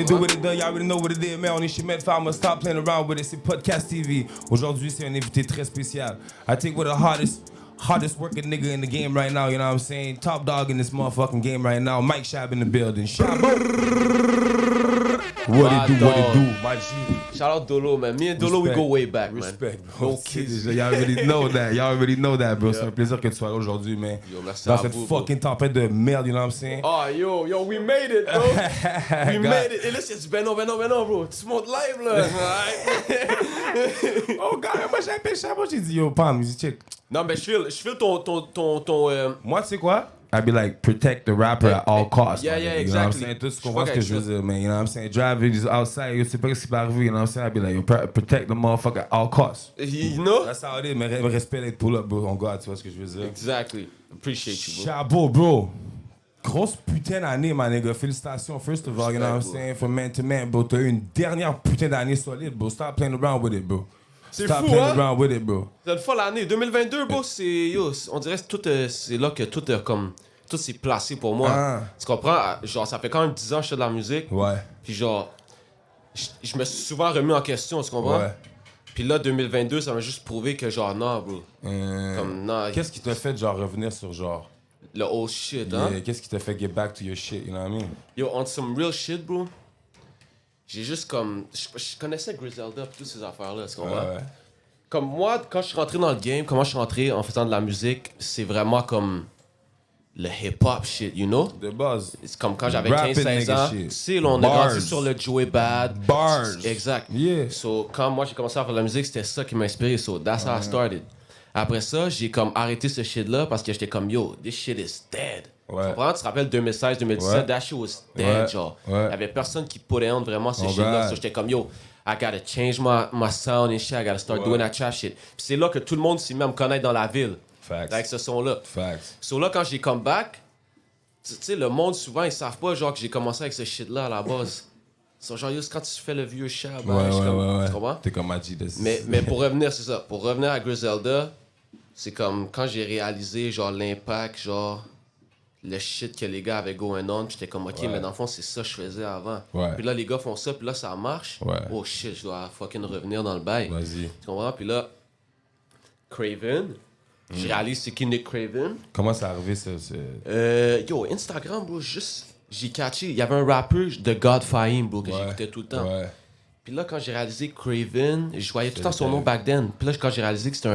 do what it does, y'all already know what it is, man. On est chez Medfarmer, stop playing around with it. C'est Podcast TV. Aujourd'hui, c'est un invité très spécial. I think we're the hottest working nigga in the game right now, you know what I'm saying? Top dog in this motherfucking game right now. Mike Shab in the building. What it do, my G. Shout out Dolo, man. Me and Dolo, we go way back, man. Respect, bro. No kids. Y'all already know that, bro. Yeah. C'est un plaisir que tu sois là aujourd'hui, man. Yo, merci dans à cette vous, fucking tempête de merde, you know what I'm saying? Oh, yo, we made it, bro. We made it. Et là, c'est du ben non, bro. Tu montes live, là. Oh, God, moi, j'ai appelé ça. Moi, j'ai dit, yo, Pam, il dit, check. Non, mais je file ton Moi, tu sais quoi? I'd be like, protect the rapper at all costs. Yeah, you exactly. know what I'm saying? Tout ce qu'on voit, ce que je veux dire, man. You know what I'm saying? Driving outside, you sais pas ce qui peut arriver, you know what I'm saying? I'd be like, yo, protect the motherfucker at all costs. You know? That's how it is, mais respect d'être pull up, bro. On God, tu vois ce que je veux dire? Exactly. Appreciate you, bro. Chabot, bro. Grosse putain d'année, my nigga. Félicitations, first of all, you know what I'm saying? From man to man, bro. T'as eu une dernière putain d'année solide, bro. Stop playing around with it, bro. C'est Stop fou, playing hein? around with it, bro. C'est une folle année. 2022, bro, c'est... Yo, on dirait que tout, c'est là que tout comme... Tout s'est placé pour moi. Ah. Tu comprends? Genre, ça fait quand même 10 ans que je fais de la musique. Ouais. Puis genre... Je me suis souvent remis en question, tu comprends? Ouais. Puis là, 2022, ça m'a juste prouvé que genre, non, bro. Comme, non... Qu'est-ce qui t'a fait, genre, revenir sur, genre... Le old shit, hein? Yeah, qu'est-ce qui t'a fait get back to your shit, you know what I mean? Yo, on some real shit, bro. J'ai juste comme... Je connaissais Griselda et toutes ces affaires-là, tu comprends? Ouais. Comme moi, quand je suis rentré dans le game, comment je suis rentré en faisant de la musique, c'est vraiment comme... Le hip-hop shit, you know? De base. C'est comme quand j'avais Rapping 15-16 nigga ans. shit. Tu sais, là, on a Bars. grandi sur le Joey Bad. Bars. Exact. Yeah. So, quand moi, j'ai commencé à faire de la musique, c'était ça qui m'a inspiré. So, that's how I started. Après ça, j'ai comme arrêté ce shit-là parce que j'étais comme, yo, this shit is dead. Ouais. Tu comprends? Tu te rappelles 2016-2017, Ouais. that shit was dead, Ouais. genre. Ouais. Il y avait personne qui put on vraiment ce Oh shit-là. God. So, j'étais comme, yo, I gotta change my sound and shit. I gotta start doing that trap shit. Puis c'est là que tout le monde s'est mis à me connaître dans la ville. Facts. Avec ce son-là. Facts. So là, quand j'ai come back, tu sais, le monde, souvent, ils savent pas, genre, que j'ai commencé avec ce shit-là à la base. So, genre, quand tu fais le vieux chat, ben, Ouais. tu comprends? T'es comme Magic de... Mais pour revenir, c'est ça. Pour revenir à Griselda, c'est comme quand j'ai réalisé, genre, l'impact, genre, le shit que les gars avaient going on, j'étais comme, OK, mais dans le fond, c'est ça que je faisais avant. Ouais. Puis là, les gars font ça, puis là, ça marche. Ouais. Oh shit, je dois fucking revenir dans le bail. Vas-y. Tu comprends? Puis là, Craven, je réalise c'est qui Nick Craven. Comment c'est arrivé, ça? Yo, Instagram, bro, juste... J'ai catché, il y avait un rappeur de God Fahim, bro, que j'écoutais tout le temps. Ouais. Puis là, quand j'ai réalisé Craven, je voyais tout le temps son nom back then. Puis là, quand j'ai réalisé que c'était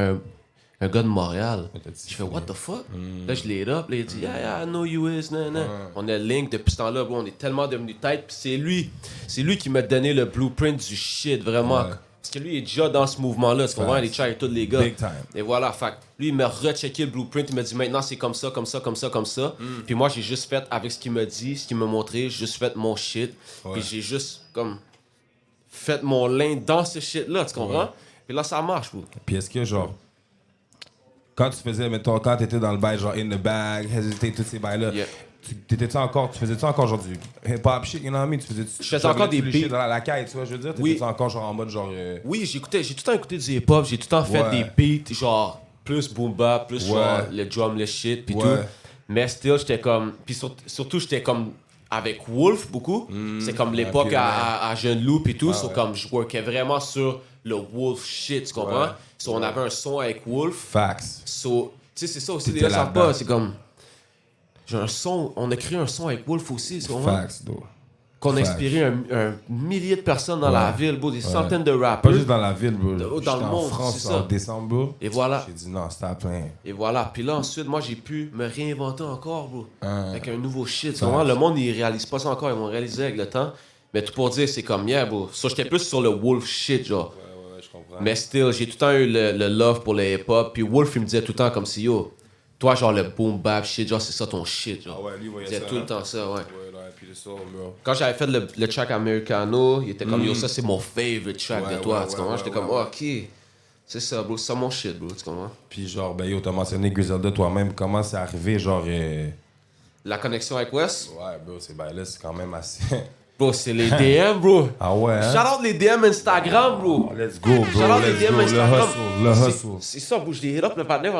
un gars de Montréal, je fais, what the fuck? Là, je l'ai là, puis là, il dit, yeah, I know you is, nan. On est link depuis ce temps-là, bro, on est tellement devenus tête. Puis c'est lui qui m'a donné le blueprint du shit, vraiment. Ouais. Parce que lui, il est déjà dans ce mouvement-là, tu comprends? Il est avec tous les gars. Big time. Et voilà, fait lui, il m'a rechecké le blueprint, il m'a dit maintenant c'est comme ça. Puis moi, j'ai juste fait avec ce qu'il m'a dit, ce qu'il m'a montré, j'ai juste fait mon shit. Puis j'ai juste comme fait mon lin dans ce shit-là, tu comprends? Puis là, ça marche, bro. Puis est-ce que, genre, quand tu faisais, mettons, quand t'étais dans le bail, genre, in the bag, hésiter, tous ces bails-là, Yeah. tu faisais-tu encore, genre, du hip-hop shit, you know what I mean? Je faisais encore des beats. dans la caille, tu vois, je veux dire? Oui. T'étais encore, genre, en mode, genre... Oui, j'ai tout le temps écouté du hip-hop, j'ai tout le temps fait Ouais. des beats, genre, plus boom bap, plus genre, le drum, le shit, puis tout. Mais still, j'étais comme... Puis surtout, j'étais comme... Avec Wolf, beaucoup. C'est comme l'époque ok, à Jeune Loup, puis tout. Ah, ouais. Comme je workais vraiment sur le Wolf shit, tu comprends? Ouais. So, on avait un son avec Wolf. Facts. So, tu sais, c'est ça aussi, les T'étais gars savent là-dedans. pas. C'est comme... J'ai un son... On a créé un son avec Wolf aussi, tu comprends? Facts, though. Qu'on a Facts. inspiré un millier de personnes dans la ville, bro. Des centaines de Pas rappeurs. juste dans la ville, bro. Dans J'étais le en monde, France c'est ça. en décembre, bro. Et voilà. J'ai dit non, stop playing. Et voilà. Puis là, ensuite, moi, j'ai pu me réinventer encore, bro. Avec un nouveau shit. Tu Facts. comprends? Le monde, il réalise pas ça encore. Ils vont réaliser avec le temps. Mais tout pour dire, c'est comme, yeah, bro. Ça, j'étais plus sur le Wolf shit, genre. Ouais, je comprends. Mais still, j'ai tout le temps eu le love pour le hip-hop. Puis Wolf, il me disait tout le temps comme si, yo, toi, genre, le boom bap shit, genre, c'est ça ton shit, genre. Ah ouais, lui, il voyait Il disait ça, tout hein? le temps ça, ouais. Ouais, là, et puis le son, bro. Quand j'avais fait le track Americano, il était comme, yo, ça, c'est mon favorite track Ouais, de toi, ouais, tu ouais, comprends? ouais, J'étais ouais, comme, ouais. oh, ok. C'est ça, bro, c'est ça mon shit, bro, tu comprends? Puis genre, ben yo, t'as mentionné Griselda toi-même. Comment c'est arrivé, genre... La connexion avec Wes, Ouais, bro, ces bails-là, c'est quand même assez... bro, c'est les DM, bro. Ah ouais, hein? Shout out les DM Instagram, bro. Let's go, bro, Shout out les let's DM go. Le Instagram. hustle, le hustle. C'est ça, bro, je l'ai hit up le partner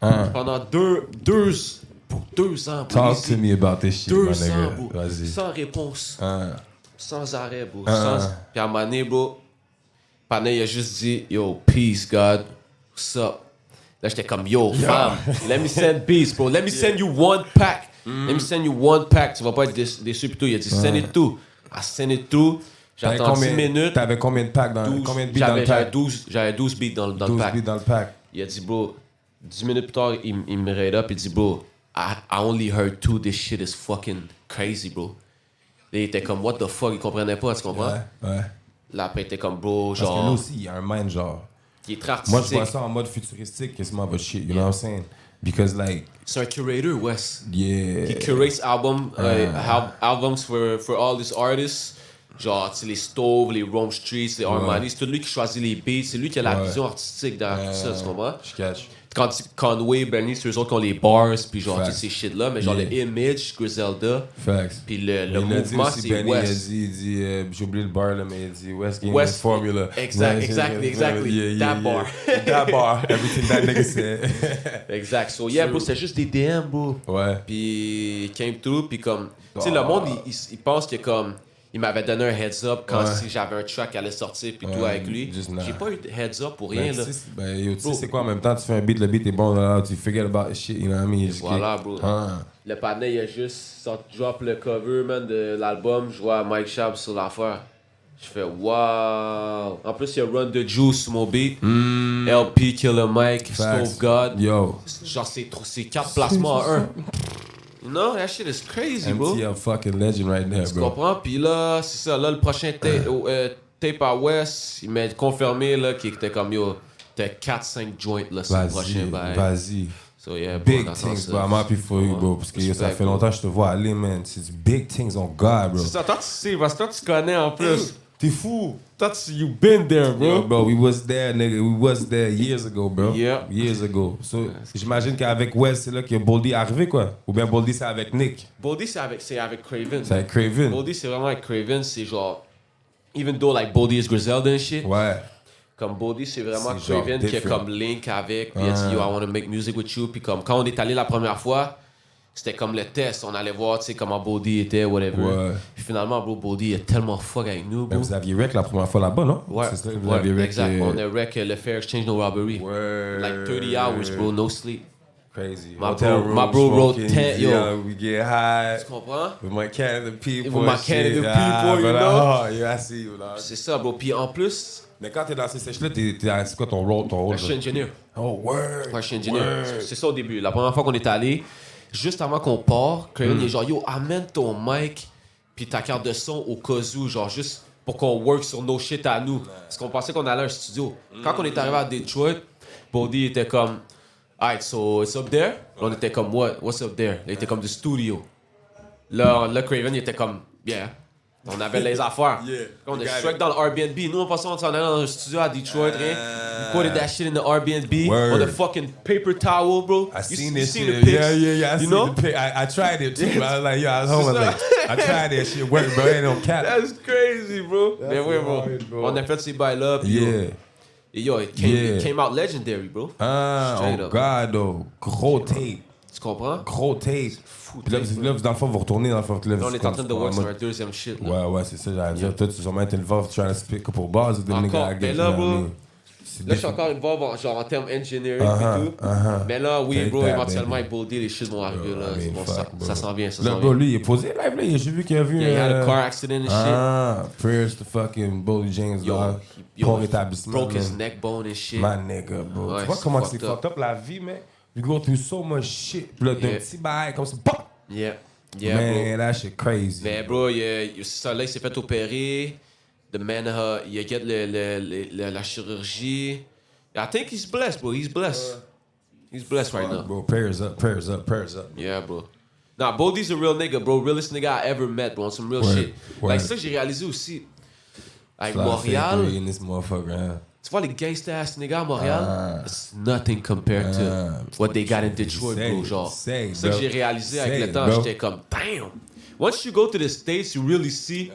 Hein. pendant pour 2 ans, bro. Talk to me about this shit, 2 my ans, nigga. bro. Vas-y. Sans réponse. Hein. sans arrêt, bro. Puis à un moment donné, bro, pendant il a juste dit, yo, peace, God. What's up? Là, j'étais comme, yo, fam, let me send peace, bro. Let me send you one pack. Let me send you one pack. Tu vas pas être déçu, plutôt. Il a dit, send it to. I send it to. J'attends 10 minutes. T'avais combien de packs dans 12, combien de beats dans le pack? J'avais 12 beats dans le pack. 12 beats dans le pack. Il a dit, bro, 10 minutes plus tard, il me raid up. Il dit, bro, I only heard 2. This shit is fucking crazy, bro. Là, il était comme, what the fuck? Il comprenait pas, tu comprends? Ouais. Là, après, il était comme, bro, genre. Parce que là aussi, il y a un mind, genre. Qui est très artistique. Moi, je vois ça en mode futuristique, quasiment, but shit, you know what I'm saying? Because, like. C'est un curator, Wes. Yeah. He curates albums for all these artists. Genre, tu sais, les Stove, les Rome Streets, les Armani. C'est tout lui qui choisit les beats. C'est lui qui a la vision artistique derrière tout ça, tu comprends? Je catch. Quand Conway, Benny, c'est eux autres qui ont les bars, puis genre, toutes ces shit-là. Mais genre, le Image, Griselda. Facts. Puis le mouvement, c'est Benny, West. il dit j'ai oublié le bar, là, mais il dit West Game Formula. Exactly. That bar. That bar. Everything that nigga said. Exact. So, yeah, bro, c'était juste des DM, bro. Ouais. Puis, came through, puis comme. Tu sais, le monde, il pense que comme. Il m'avait donné un heads up quand si j'avais un track qui allait sortir puis tout avec lui. J'ai pas eu de heads up pour rien, là. Tu sais, c'est quoi en même temps? Tu fais un beat, le beat est bon, là, tu forget about shit, you know what I mean? Voilà, bro. Le panel, il a juste drop le cover, man, de l'album. Je vois Mike Schaub sur l'affaire. Je fais wow. En plus, il y a Run the Juice sur mon beat. LP, Killer Mike, Stove God. Yo. Genre, c'est 4 placements en 1. No, that shit is crazy, bro. MTL fucking legend right there, bro. Tu comprends? Puis là, c'est ça. Là, le prochain tape à West, il m'a confirmé là, qu'il était comme yo, t'as 4-5 joints là, c'est le prochain bail. Vas-y. So, yeah, big things, bro. I'm happy for you, bro. Parce que ça fait longtemps que je te vois aller, man. C'est big things on God, bro. C'est ça, toi tu sais, parce que toi tu connais en plus. T'es fou. Toi you been there, bro. Yo, bro, we was there, nigga. We was there years ago, bro. Yeah. Years ago. So, j'imagine qu'avec West, c'est là que Boldy est arrivé, quoi. Ou bien Boldy, c'est avec Nick. Boldy, c'est avec Craven. C'est avec Craven. Boldy, c'est vraiment avec Craven. C'est genre, even though like Boldy is Griselda and shit. Ouais. Comme Boldy, c'est vraiment Craven qui est comme link avec. Puis il a dit, yo, I want to make music with you. Puis comme quand on est allé la première fois, c'était comme le test. On allait voir, tu sais, comment Boldy était, whatever. Ouais. Puis finalement, bro, Boldy est tellement fuck avec nous, bro. Mais vous aviez rec la première fois là-bas, non? Ouais. C'est ça, vous aviez rec. Exact. On a rec le Fair Exchange No Robbery. Ouais. Like 30 hours, bro, no sleep. Crazy. My bro wrote 10, yo. We get high. Tu comprends? With my Canada people. With my Canada people, you know? Oh, yeah, I see you, dog. C'est ça, bro. Puis en plus... Mais quand t'es dans ces sèches-là, c'est quoi ton rôle? Je suis ingénieur. Oh, word. Ouais, je suis ingénieur. C'est ça au début. La première fois qu'on est allé, juste avant qu'on part, Craven il est genre, yo, amène ton mic puis ta carte de son au cas où, genre juste pour qu'on work sur nos shit à nous. Parce qu'on pensait qu'on allait à un studio. Quand on est arrivé à Detroit, Boldy était comme, alright, so it's up there? On était comme, what's up there? Il était comme du studio. Là, Craven il était comme, yeah. On avait les affaires. On est straight dans le Airbnb. Nous, on pensait qu'on s'en allait dans un studio à Detroit, rien. We put that shit in the Airbnb. On the fucking paper towel, bro. I seen this shit. The pics, Yeah. You know? I tried it too, bro. I was like, yo, I was home. I tried that shit. Work, bro. Ain't no cap. That's crazy, bro. Mais oui, bro. On a fait ces bails-là. Yeah. Et yo, it came out legendary, bro. Straight up. God, though. Gros tape. Tu comprends? Gros tape. Puis là, dans le fond, vous retournez dans le fond. Là, on est en train de work sur un deuxième shit. Là. Ouais, c'est ça, j'allais dire. Toi, tu sûrement été involved trying to speak couple bars with the nigga, I guess. Mais là, bro, là, je suis encore involved genre en termes engineering et tout. Mais là, oui, bro, éventuellement, avec Boldy, les shit vont arriver, là. Ça s'en vient, ça s'en vient. Bro, lui, il est posé live, là. J'ai vu qu'il a vu... Yeah, he had a car accident and shit. Prayers to fucking Boldy James, là. Pour rétablissement, broke his neck bone and shit. My nigga, bro. Tu vois comment c'est fucked up, la vie, man? You go through so much shit. Puis là, d'un petit bail, comme ça, pop! Yeah, man, that shit crazy. Mais bro, ça là, il s'est fait opérer. The man, il a get la chirurgie. I think he's blessed, bro. He's blessed. He's blessed right now. Bro, prayers up. Yeah, bro. Nah, Boldy's a real nigga, bro. Realest nigga I ever met, bro. On some real shit. Like ça, j'ai réalisé aussi. Avec Montréal. In this motherfucker, hein. Tu vois, les gangsta-ass niggas à Montréal, it's nothing compared to what they got in Detroit, bro. Genre, c'est ça que j'ai réalisé avec le temps. J'étais comme, damn. Once you go to the States, you really see...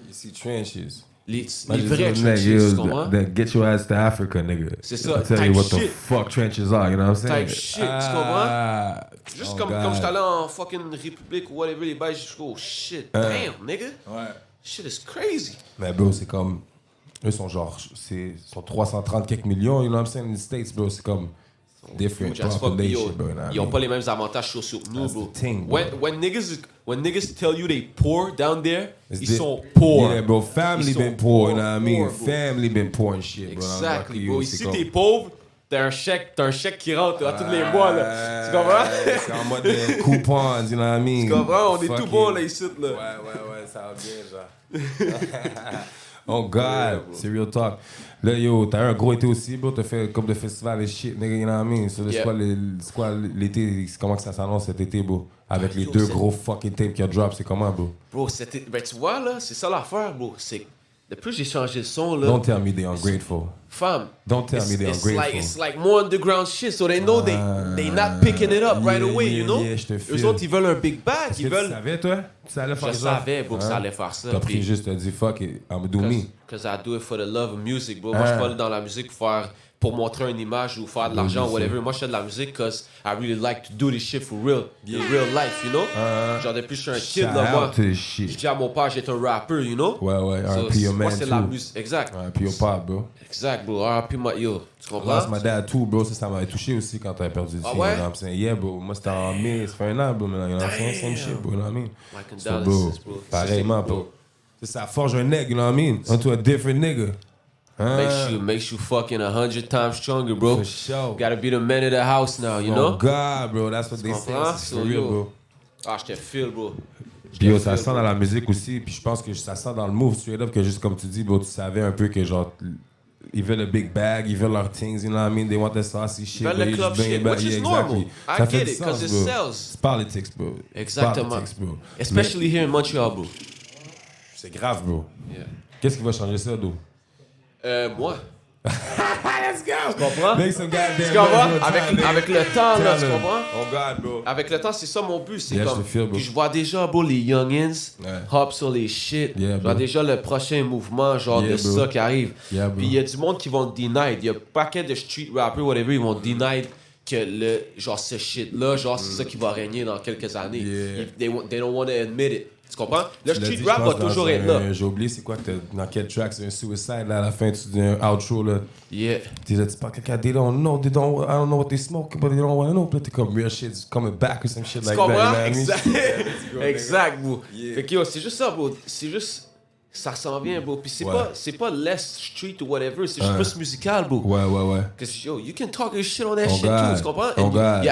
you see trenches. Les vrais trenches, tu comprends? Get your ass to Africa, nigga. C'est ça, I'll tell you what the fuck trenches are, you know what I'm saying? Type shit, tu comprends? Juste comme j'étais allé en fucking République ou whatever, les bails, je suis oh shit, damn, nigga. Ouais. Shit is crazy. Mais bro, c'est comme. Eux sont genre. Sont 330 quelques millions, you know what I'm saying? In the States, bro, c'est comme. Different Huge as fuck, puis population, bro. ils ont pas les mêmes avantages sociaux que nous, That's bro. the thing, bro. When niggas tell you they poor down there, It's ils sont Yeah, poor. bro, family Ils been sont poor, you know what I mean? poor, bro. Family been poor and shit, bro. Exactly, bro. Ici, c'est t'es comme- pauvre, t'as un chèque qui rentre à tous les mois, là. Tu comprends? C'est en mode de coupons, you know what I mean? Tu comprends? On est Fuck tout bon, it. là, ici, là. Ouais, ça va bien, genre. Oh God, c'est real talk. Là, yo, t'as eu un gros été aussi, bro. T'as fait comme de festivals et shit, nigga, you know what I mean? So, Yeah. c'est quoi l'été, comment que ça s'annonce cet été, bro? Avec les Yo, deux c'est- gros fucking tapes qui a drop, c'est comment, bro? Bro, ben, tu vois, là, c'est ça l'affaire, bro. C'est de plus j'ai changé le son, là. Don't tell me they ungrateful. Femme. Don't tell me they're ungrateful. It's like more underground shit, so they know they not picking it up right yeah, away, yeah, you know? yeah, je te file. Eux autres, ils veulent un big bag, Est-ce ils que tu veulent... savais, toi? Tu allais faire Je ça? savais, bro, que ça Hein? allait faire ça. T'as pris puis- juste, t'as dit fuck it, I'm do me. Cause I do it for the love of music, bro. Moi, je suis pas là dans la musique pour montrer une image ou faire de l'argent, je sais. whatever. Moi, je fais de la musique cause I really like to do this shit for real. In real life, you know? Genre, depuis que je suis un kid, là, moi, Shout out to this je shit. dis à mon père, j'étais un rapper, you know? Ouais, So, R.I.P. your moi, man c'est la too. musique. Exact. R.I.P. your pop, bro. Exact, bro. R.I.P. yo. Tu comprends? Lost my dad too, bro. Ça m'avait touché aussi quand t'avais perdu le Ah fils, ouais? you know what I'm saying? Yeah, bro. Moi, c'était en mai, ça fait un an, bro. You know what I'm saying? Same shit, bro. You know what I mean? My So, bro, condolences, bro. pareillement, bro. Ça forge un nègre, you know what I mean? Into a different nigga. Hein? Makes you fucking 100 times stronger, bro. For sure. Gotta be the man of the house now, you know? Oh God, bro. That's what they say. comprends? C'est So, for real, yo. bro. Ah, je te feel, bro. Puis yo, ça sent dans la musique aussi, puis je pense que ça sent dans le move straight up que juste comme tu dis, bro, tu savais un peu que genre ils veulent le big bag, ils veulent leurs things, you know what I mean? They want the saucy shit. veulent but le you club just bring shit, it back. which is Yeah, normal. exactly. I Ça fait get du it, 'cause sens, it bro. sells. C'est politics, bro. Exactement. Politics, bro. Especially here in Montreal, bro. Mais c'est grave, bro. Yeah. Qu'est-ce qui va changer ça, d'où? Moi. Let's go! Tu comprends? Make some goddamn Tu comprends? noise, Avec le temps, là, tu Tell them. comprends? Oh God, bro. Avec le temps, c'est ça mon but. C'est Yeah, comme. je te feel, bro. Puis je vois déjà, bro, les youngins Ouais. hop sur les shit. Yeah, je vois bro. déjà le prochain mouvement, genre Yeah, de bro. ça qui arrive. Yeah, bro. Puis il y a du monde qui vont deny. Il y a un paquet de street rappers, whatever, ils vont deny que le, genre, ce shit-là, genre, c'est ça qui va régner dans quelques années. Yeah. They don't want to admit it. Tu comprends? Le Tu l'as street dit, rap je va pense, dans toujours être là. J'ai oublié c'est quoi que dans quel track, c'est un suicide là à la fin, tu dis un outro là. Yeah. Tu parles quelqu'un, they don't know, I don't know what they smoke, but they don't want to know. Puis là, t'es comme real shit, it's coming back or some shit Tu like that. You know comprends? what I mean? Exact. Exact, bro. Yeah. Fait que yo, c'est juste ça, bro. C'est juste. Ça s'en vient, bro. Puis Ouais. c'est pas less street ou whatever. C'est juste Ouais. plus musical, bro. Ouais. Cause yo, you can talk your shit on that Oh shit God. too. Tu comprends? Oh And God.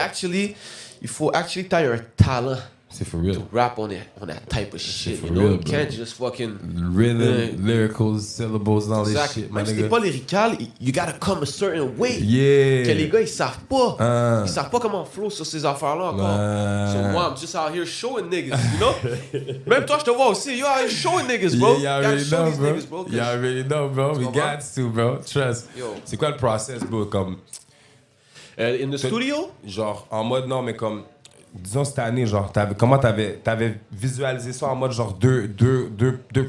il faut actually t'as un talent C'est for real. to rap on that type of shit. for You know? real, You bro. can't just fucking. Rhythm, lyrical, syllables dans les Exact. shit, my Même si t'es nigga. pas lyrical, you gotta come a certain way. Yeah. Que les gars, ils savent pas. Ah. Ils savent pas comment flow sur ces affaires-là encore. Ah. So moi, I'm just out here showing niggas, you know? Même toi, je te vois aussi. You out here showing niggas, bro. Yeah, you Gotta already show know, these bro. niggas, bro. 'cause- You already know, bro. We comprends? got to, bro. Trust. Yo. C'est quoi le process, bro? Comme, In the studio? genre, en mode, non, mais comme, disons cette année, genre, comment t'avais visualisé ça en mode, genre, deux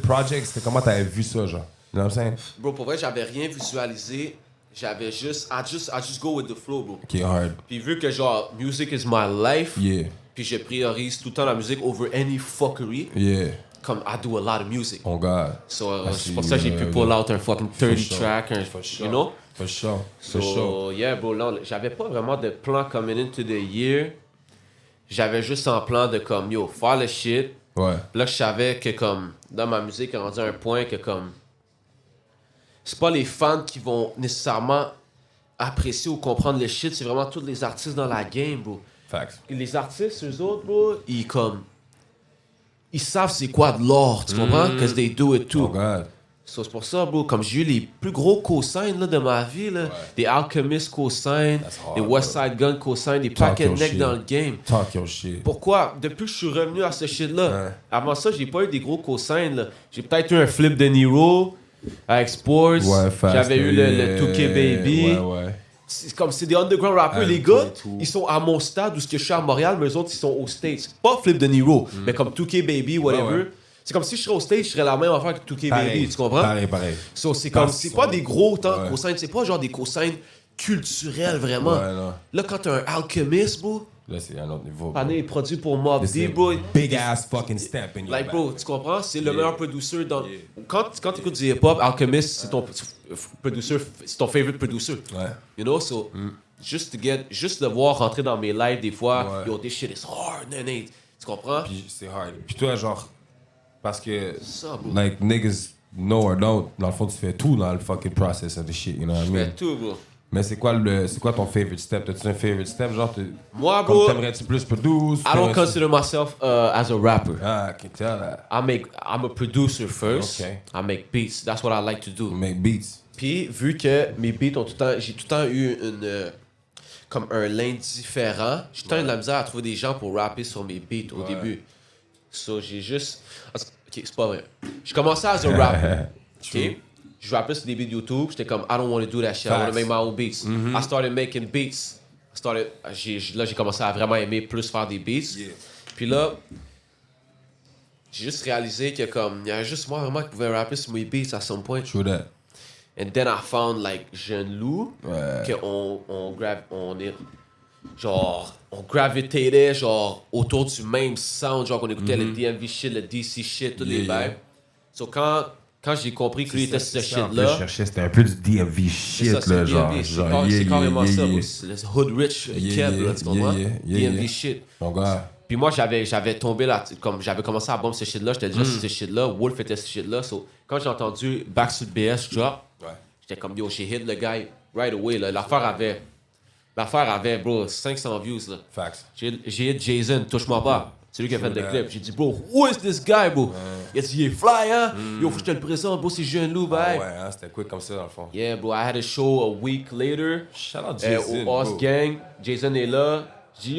projects? C'était comment t'avais vu ça, genre? You know what I'm saying? Bro, pour vrai, j'avais rien visualisé. J'avais juste... I just go with the flow, bro. Qui est hard. Puis vu que, genre, music is my life, Yeah. puis je priorise tout le temps la musique over any fuckery, Yeah. comme I do a lot of music. On God. So, I c'est see, pour ça que j'ai pu pull out un fucking 30 sure. track, For sure. you know? For sure. So, For sure. yeah, bro, là, j'avais pas vraiment de plan coming into the year. J'avais juste un plan de comme, yo, faire le shit. Ouais. Là, je savais que comme, dans ma musique, on rendu à un point que comme, c'est pas les fans qui vont nécessairement apprécier ou comprendre le shit, c'est vraiment tous les artistes dans la game, bro. Facts. Les artistes, eux autres, bro, ils savent c'est quoi de l'or, tu comprends? Because they do it too. Oh God. So, c'est pour ça, bro, comme j'ai eu les plus gros cosignes là, de ma vie, là, des Alchemist cosignes, That's hard, des Westside Gun cosignes, des Talk paquets your de necks shit. dans le game. Talk your shit. Pourquoi? Depuis que je suis revenu à ce shit-là, Ouais. avant ça, j'ai pas eu des gros cosignes. Là. J'ai peut-être eu un flip de Nero avec Sports. Ouais, fast. J'avais eu le 2K Baby. Ouais. C'est des underground rappers. Ah, les gars, et tout. ils sont à mon stade où je suis à Montréal, mais eux autres, ils sont aux States. Pas flip de Nero, mais comme 2K Baby, whatever. Ouais. C'est comme si je serais aux States, je serais la même affaire que 2K Baby, tu comprends? Pareil. So, c'est comme, Parce c'est qu'ils pas sont- des gros temps Ouais. cosignes, c'est pas genre des cosignes culturels vraiment. Ouais, non. Là, quand t'as un Alchemist, bro, Là, c'est un autre niveau. Pané est produit pour Mobb This is Deep, a bro. big ass fucking step in your Like, back. bro, tu comprends? C'est le Yeah. meilleur producer dans... Yeah. Quand tu écoutes du hip-hop, Alchemist, c'est ton producer, c'est ton favorite producer. Ouais. You know, so... Juste de voir rentrer dans mes lives des fois, Ouais. yo, this shit is hard, tu comprends? Puis c'est hard. Puis toi, genre, parce que, Ça, bro. like, niggas know or don't, dans le fond, tu fais tout dans le fucking process of the shit, you know what I Je mean? fais tout, bro. Mais c'est quoi ton favorite step? T'as-tu un favorite step? Genre, Moi, comme bro, t'aimerais-tu plus produce? I don't consider myself as a rapper. Ah, I can tell that. I'm a producer first. Okay. I make beats. That's what I like to do. Make beats. Puis, vu que mes beats ont j'ai tout le temps eu comme un lane différent, j'ai tout le temps eu de la misère à trouver des gens pour rapper sur mes beats au début. So, j'ai juste... Ok, c'est pas vrai. J'ai commencé as a rapper. Ok? Je rappais sur des beats YouTube, j'étais comme, I don't want to do that shit, I want to make my own beats. I started making beats. Là, j'ai commencé à vraiment aimer plus faire des beats. Yeah. Puis là, j'ai juste réalisé que comme, il y avait juste moi vraiment qui pouvait rapper sur mes beats à some point. True that. And then I found like Jeune Loup, Ouais. on gravitated genre autour du même sound, genre qu'on écoutait le DMV shit, le DC shit, tous les Yeah. vibes. So quand j'ai compris que lui était ce Je shit-là, cherchais, c'était un peu du DMV c'est shit, ça, c'est là, le genre. DMV, genre, c'est carrément ça, yeah. c'est le hood rich Yeah, Keb, yeah, là, tu comprends? yeah, yeah, DMV yeah. shit. Mon gars. Puis moi, j'avais tombé là, comme j'avais commencé à bomber ce shit-là, j'étais déjà sur ce shit-là, Wolf était ce shit-là, so quand j'ai entendu Backstreet BS drop, Ouais. j'étais comme, yo, j'ai hit le guy right away, là. L'affaire avait, bro, 500 views, là. Facts. J'ai hit Jason, touche-moi pas. C'est lui qui a fait le clip. J'ai dit, bro, who is this guy, bro? Il a dit, il est fly, hein? Yo, faut que je te le présente, bro, c'est Jeune Loup, bye. Ouais, hein, c'était quick comme ça, dans le fond. Yeah, bro, I had a show a week later. Shout out Jason, Au Hoss bro. Gang. Jason est là. J'ai dit,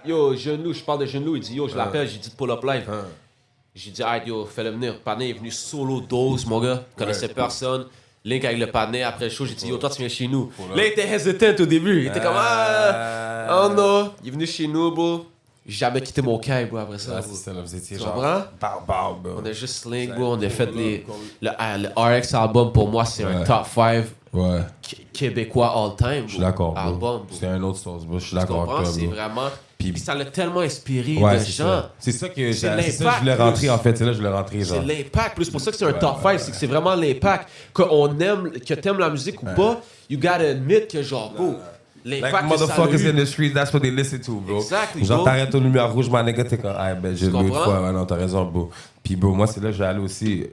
yo, Jeune Loup, je parle de Jeune Loup. Il dit, yo, je l'appelle, j'ai dit de pull up live. J'ai dit, hey, yo, fais-le venir. Pané est venu solo dose, mon gars. Il connaissait personne. Link avec le Pané. Après le show, j'ai dit, yo, toi, tu viens chez nous. Là, il était hesitant au début. Il était comme, oh non. Il est venu chez nous, bro. J'ai jamais quitté mon caille, bro, après ça. Ah, Bro. c'est ça, là, vous étiez Tu genre comprends? barbare, bro. On a juste slink, bro. On a fait le RX album, pour moi, c'est un top 5 Ouais, québécois all time, bro. je suis d'accord, bro. Album, bro. C'est un autre sauce, bro. Je suis Tu d'accord comprends? avec toi, C'est bro. vraiment... Puis- Puis ça l'a tellement inspiré Ouais, de c'est gens. ça. C'est ça que C'est c'est ça que je l'impact, voulais rentrer, plus. en fait. C'est là que je voulais rentrer, C'est genre. l'impact. Plus pour ça que c'est un top 5, c'est que c'est vraiment l'impact. Qu'on aime, que t'aimes la musique ou pas, you gotta admit que genre, bro, Like l'impact que ça a motherfuckers eu. in the streets, that's what they listen to, bro. Exactly, Genre, bro. t'arrêtes au lumière rouge, ma nigga, t'es comme, ah, ben, j'ai lu une comprends? fois. Ouais, non, t'as raison, bro. Puis, bro, moi, c'est là que j'ai allé aussi.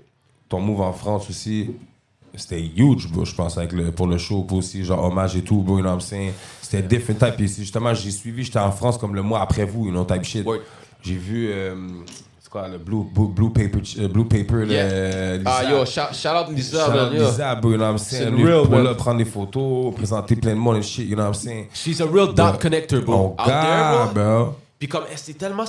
Ton move en France aussi, c'était huge, bro, je pense, pour le show, pour aussi, genre, hommage et tout, bro, you know what I'm saying? C'était different type. Puis, justement, j'ai suivi, j'étais en France comme le mois après vous, you know, type shit. Ouais. J'ai vu, c'est quoi, le Blue Paper, Yeah. Lisa. Ah yo, shout out Lisa, Shout man. out yo. Lisa, bro, you know what I'm C'est saying? le Lui, real, pour man. là, prendre des photos, présenter plein de monde et shit, you know what I'm saying? She's a real dot connector, bro. Mon Out there, gars, bro. bro. Puis comme, c'était tellement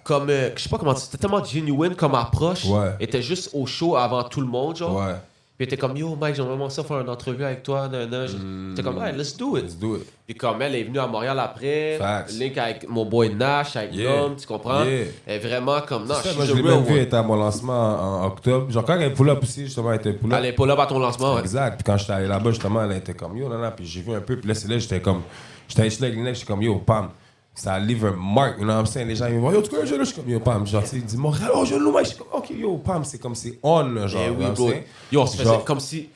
comme, je sais pas comment, c'était tellement genuine comme approche. Ouais. Elle était juste au show avant tout le monde, genre. Ouais. Puis elle était comme, yo, Mike, j'aimerais vraiment ça faire une entrevue avec toi. J'étais comme, hey, let's do it. Let's do it. Puis comme elle est venue à Montréal après, Facts. link avec mon boy Nash, avec Yeah. Dom, tu comprends? Yeah. Elle est vraiment comme, non, C'est ça, she's moi, a je l'ai real même vu, elle one. était à mon lancement en octobre. Genre, quand elle pull up aussi, justement, elle était pull up. Elle est pas là à ton lancement, ouais. Exact. Puis quand j'étais allé là-bas, justement, elle était comme yo, non, non. Puis j'ai vu un peu. Puis là, c'est là, j'étais comme. J'étais allé avec les necks, j'étais comme yo, Pam. Ça leave a mark, you know what I'm saying? Les gens, ils me disent, yo, tu connais, je suis comme yo, Pam. Genre, tu sais, ils disent, Montréal, oh, je loue, je suis comme, ok, yo, Pam, c'est comme c'est on, là, genre. Eh you know oui, what I'm bro. saying? Yo, on se faisait Genre- comme si.